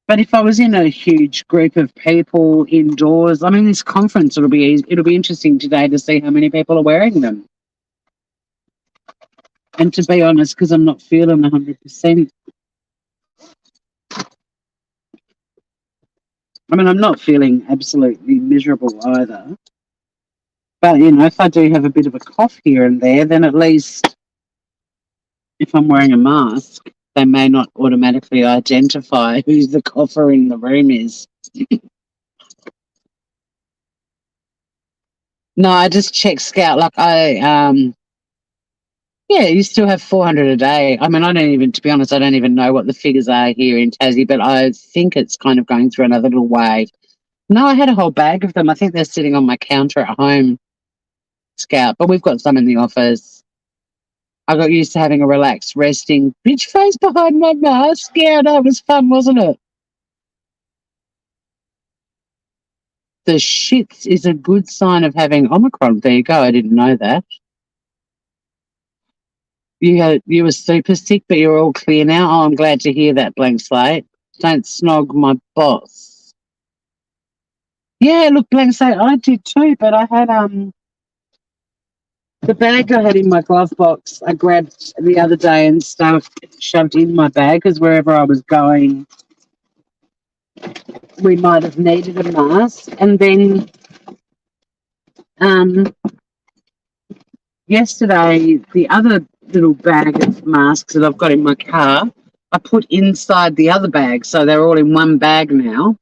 S1: But if I was in a huge group of people indoors, I mean, this conference, it'll be interesting today to see how many people are wearing them. And to be honest, because I'm not feeling 100%. I mean, I'm not feeling absolutely miserable either. But, if I do have a bit of a cough here and there, then at least if I'm wearing a mask, they may not automatically identify who the cougher in the room is. No, I just check Scout. Like, you still have 400 a day. I mean, to be honest, I don't even know what the figures are here in Tassie, but I think it's kind of going through another little wave. No, I had a whole bag of them. I think they're sitting on my counter at home, Scout, but we've got some in the office. I got used to having a relaxed, resting bitch face behind my mask. Yeah, no, it was fun, wasn't it? The shits is a good sign of having Omicron. There you go. I didn't know that. You were super sick, but you're all clear now. Oh, I'm glad to hear that, Blank Slate. Don't snog my boss. Yeah, look, Blank Slate, I did too, but I had the bag I had in my glove box, I grabbed the other day and shoved in my bag because wherever I was going, we might have needed a mask. And then yesterday, the other little bag of masks that I've got in my car, I put inside the other bag. So they're all in one bag now.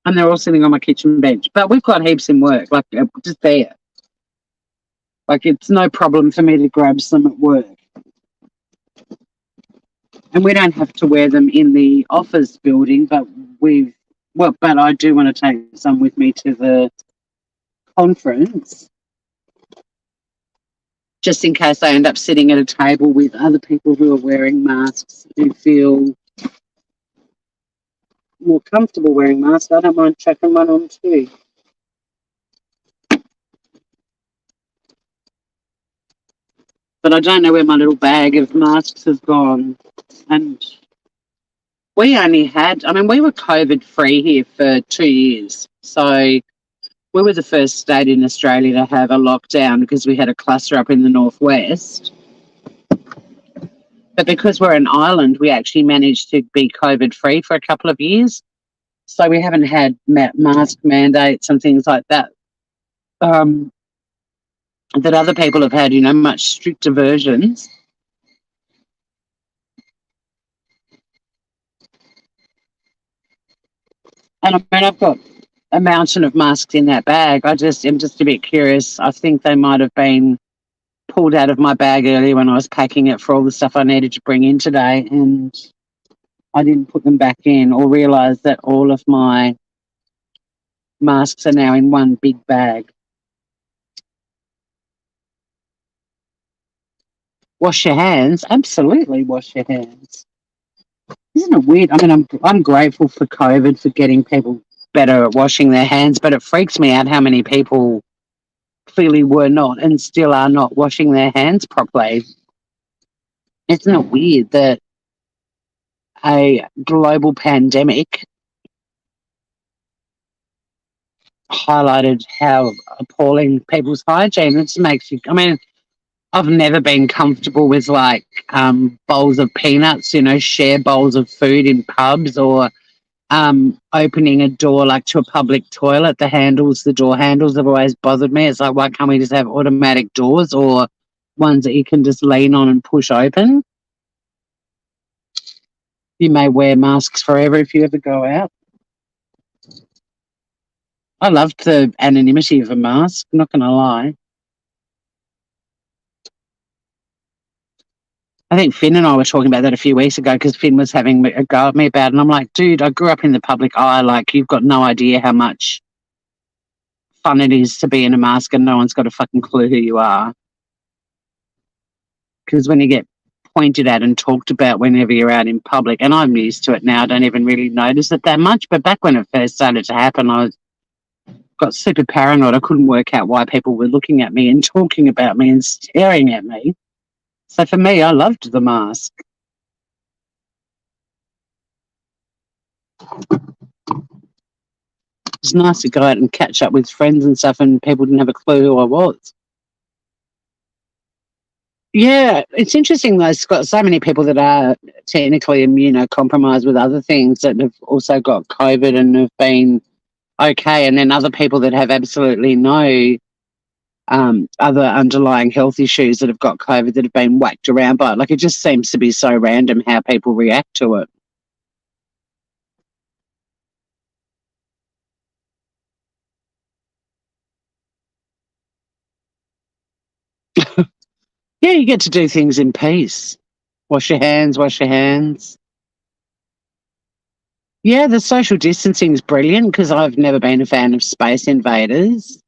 S1: And they're all sitting on my kitchen bench. But we've got heaps in work, like just there. Like, it's no problem for me to grab some at work. And we don't have to wear them in the office building, but but I do want to take some with me to the conference, just in case I end up sitting at a table with other people who are wearing masks who feel more comfortable wearing masks. I don't mind chucking one on too. But I don't know where my little bag of masks has gone. And we only we were COVID free here for 2 years. So we were the first state in Australia to have a lockdown because we had a cluster up in the northwest. But because we're an island, we actually managed to be COVID free for a couple of years. So we haven't had mask mandates and things like that that other people have had, much stricter versions. And I mean, I've got a mountain of masks in that bag. I just am just a bit curious. I think they might have been pulled out of my bag earlier when I was packing it for all the stuff I needed to bring in today, and I didn't put them back in or realise that all of my masks are now in one big bag. Wash your hands. Absolutely wash your hands. Isn't it weird? I mean, I'm grateful for COVID for getting people better at washing their hands, but it freaks me out how many people clearly were not and still are not washing their hands properly. Isn't it weird that a global pandemic highlighted how appalling people's hygiene? It just makes you, I mean, I've never been comfortable with like bowls of peanuts, share bowls of food in pubs, or opening a door like to a public toilet. The door handles have always bothered me. It's like, why can't we just have automatic doors or ones that you can just lean on and push open? You may wear masks forever if you ever go out. I loved the anonymity of a mask, not going to lie. I think Finn and I were talking about that a few weeks ago because Finn was having a go at me about it. And I'm like, dude, I grew up in the public eye. Like, you've got no idea how much fun it is to be in a mask and no one's got a fucking clue who you are. Because when you get pointed at and talked about whenever you're out in public, and I'm used to it now, I don't even really notice it that much. But back when it first started to happen, got super paranoid. I couldn't work out why people were looking at me and talking about me and staring at me. So for me, I loved the mask. It's nice to go out and catch up with friends and stuff and people didn't have a clue who I was. Yeah, it's interesting though. It's got so many people that are technically immunocompromised with other things that have also got COVID and have been okay, and then other people that have absolutely no other underlying health issues that have got COVID that have been whacked around by it. Like, it just seems to be so random how people react to it. Yeah, you get to do things in peace. Wash your hands, wash your hands. Yeah, the social distancing is brilliant because I've never been a fan of Space Invaders.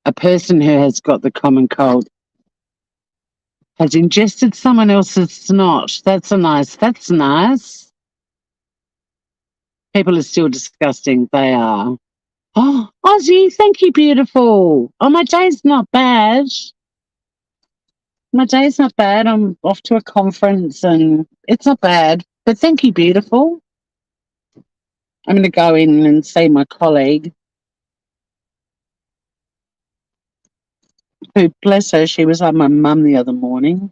S1: A person who has got the common cold has ingested someone else's snot. That's nice. People are still disgusting. They are. Oh, Ozzy, thank you, beautiful. Oh, my day's not bad. My day's not bad. I'm off to a conference and it's not bad. But thank you, beautiful. I'm going to go in and see my colleague, who, bless her, she was like my mum the other morning.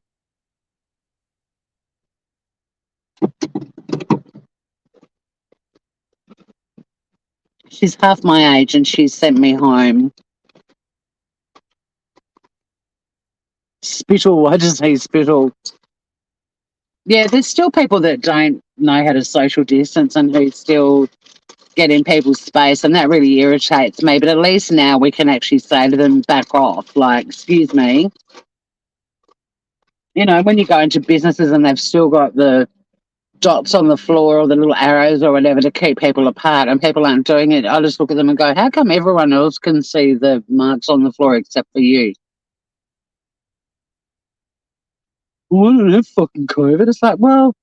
S1: She's half my age and she sent me home. Spittle, I just say spittle. Yeah, there's still people that don't know how to social distance and who still get in people's space, and that really irritates me. But at least now we can actually say to them, back off, like, excuse me. When you go into businesses and they've still got the dots on the floor or the little arrows or whatever to keep people apart and people aren't doing it, I just look at them and go, how come everyone else can see the marks on the floor except for you? Well, I don't have fucking COVID. It's like, well,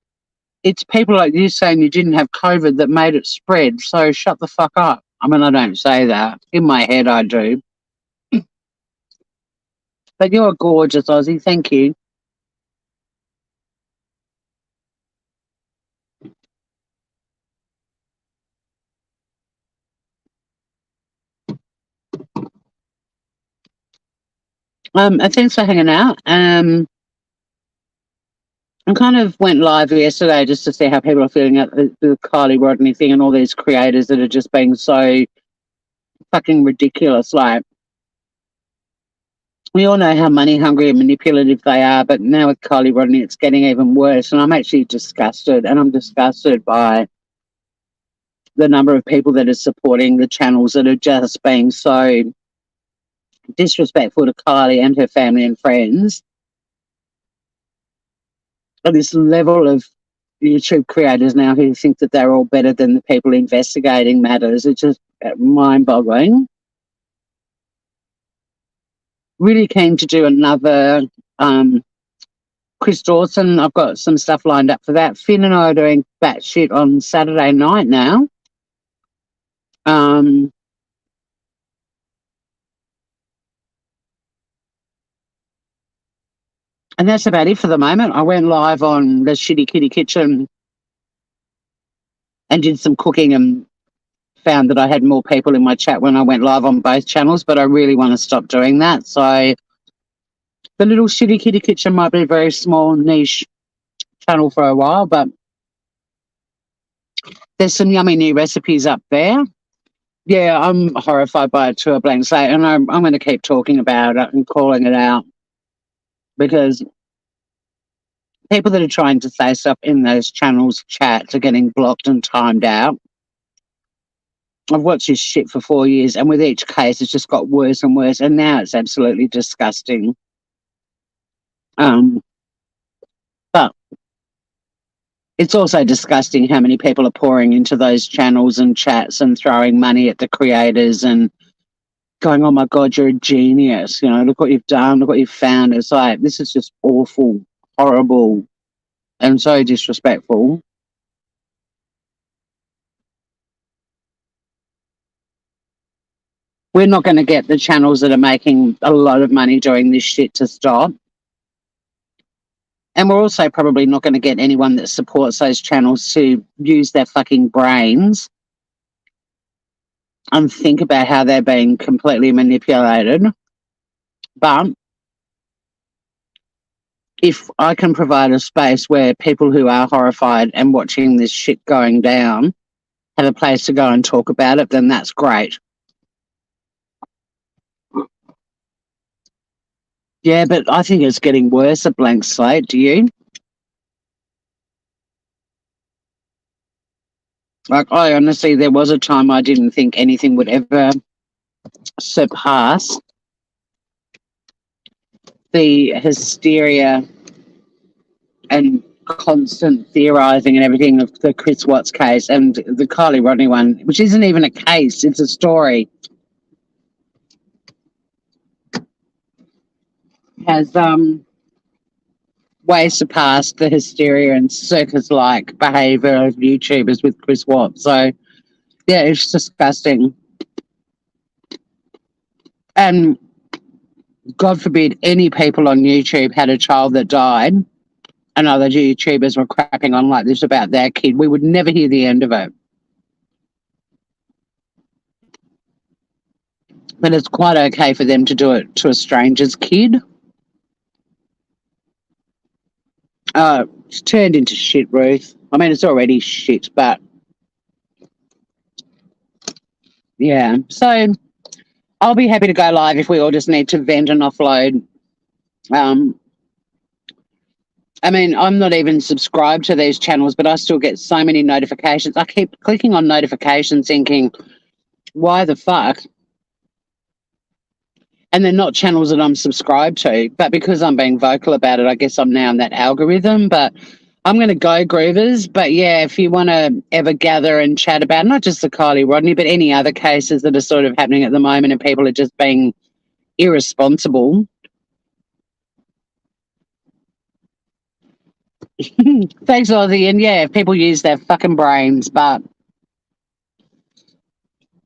S1: it's people like you saying you didn't have COVID that made it spread, so shut the fuck up. I mean, I don't say that. In my head, I do. But you're gorgeous, Ozzy. Thank you. And thanks for hanging out. I kind of went live yesterday just to see how people are feeling at the Kylie Rodney thing and all these creators that are just being so fucking ridiculous. Like, We all know how money hungry and manipulative they are, but now with Kylie Rodney, it's getting even worse. And I'm actually disgusted, and I'm disgusted by the number of people that are supporting the channels that are just being so disrespectful to Kylie and her family and friends. And this level of YouTube creators now who think that they're all better than the people investigating matters. It's just mind-boggling. Really keen to do another Chris Dawson. I've got some stuff lined up for that. Finn and I are doing batshit on Saturday night now. And that's about it for the moment. I went live on the Shitty Kitty Kitchen and did some cooking and found that I had more people in my chat when I went live on both channels, but I really want to stop doing that. So the little Shitty Kitty Kitchen might be a very small niche channel for a while, but there's some yummy new recipes up there. Yeah, I'm horrified by it to a blank slate, and I'm going to keep talking about it and calling it out because people that are trying to say stuff in those channels' chats are getting blocked and timed out. I've watched this shit for 4 years, and with each case, it's just got worse and worse, and now it's absolutely disgusting. But it's also disgusting how many people are pouring into those channels and chats and throwing money at the creators and going, oh my God, you're a genius. You know, look what you've done, look what you've found. It's like, this is just awful, horrible, and so disrespectful. We're not going to get the channels that are making a lot of money doing this shit to stop. And we're also probably not going to get anyone that supports those channels to use their fucking brains and think about how they're being completely manipulated. But if I can provide a space where people who are horrified and watching this shit going down have a place to go and talk about it, then that's great. Yeah, but I think it's getting worse, a blank slate. Do you? Like, I honestly, there was a time I didn't think anything would ever surpass the hysteria and constant theorising and everything of the Chris Watts case and the Kylie Rodney one, which isn't even a case, it's a story, has way surpassed the hysteria and circus-like behaviour of YouTubers with Chris Watts. So, yeah, it's disgusting. And God forbid any people on YouTube had a child that died and other YouTubers were crapping on like this about their kid. We would never hear the end of it. But it's quite okay for them to do it to a stranger's kid. It's turned into shit, Ruth. I mean, it's already shit, but yeah. So I'll be happy to go live if we all just need to vent and offload. I mean, I'm not even subscribed to these channels, but I still get so many notifications. I keep clicking on notifications thinking, why the fuck? And they're not channels that I'm subscribed to, but because I'm being vocal about it, I guess I'm now in that algorithm. But I'm going to go, Groovers. But yeah, if you want to ever gather and chat about not just the Kylie Rodney, but any other cases that are sort of happening at the moment and people are just being irresponsible. Thanks, Ozzy. And yeah, people use their fucking brains, but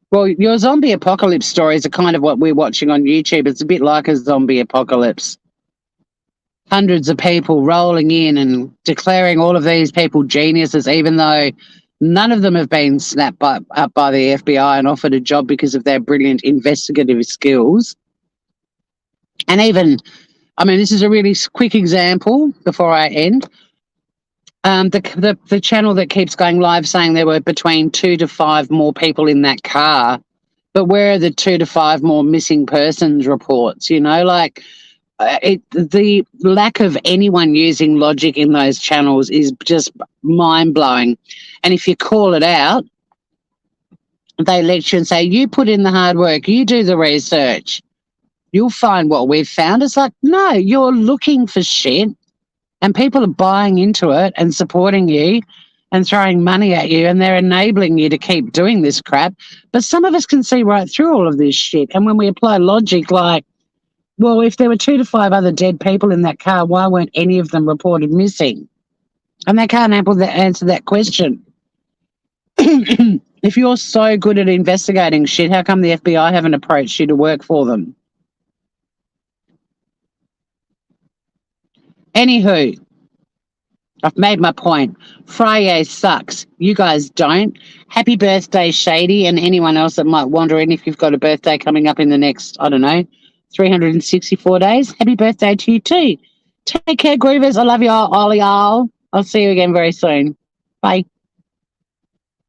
S1: well, your zombie apocalypse stories are kind of what we're watching on YouTube. It's a bit like a zombie apocalypse. Hundreds of people rolling in and declaring all of these people geniuses, even though none of them have been snapped up by the FBI and offered a job because of their brilliant investigative skills. And even, I mean, this is a really quick example before I end. The channel that keeps going live saying there were between 2 to 5 more people in that car But where are the 2 to 5 more missing persons reports? You know, like the lack of anyone using logic in those channels is just mind blowing. And if you call it out, they let you and say, you put in the hard work, you do the research, you'll find what we've found. It's like, no, you're looking for shit and people are buying into it and supporting you and throwing money at you and they're enabling you to keep doing this crap. But some of us can see right through all of this shit. And when we apply logic, like, well, if there were 2 to 5 other dead people in that car, why weren't any of them reported missing? And they can't answer that question. If you're so good at investigating shit, how come the FBI haven't approached you to work for them? Anywho, I've made my point. FRIYAY sucks. You guys don't. Happy birthday, Shady, and anyone else that might wander in if you've got a birthday coming up in the next, 364 days. Happy birthday to you too. Take care, Groovers. I love y'all, all y'all. I'll see you again very soon. Bye.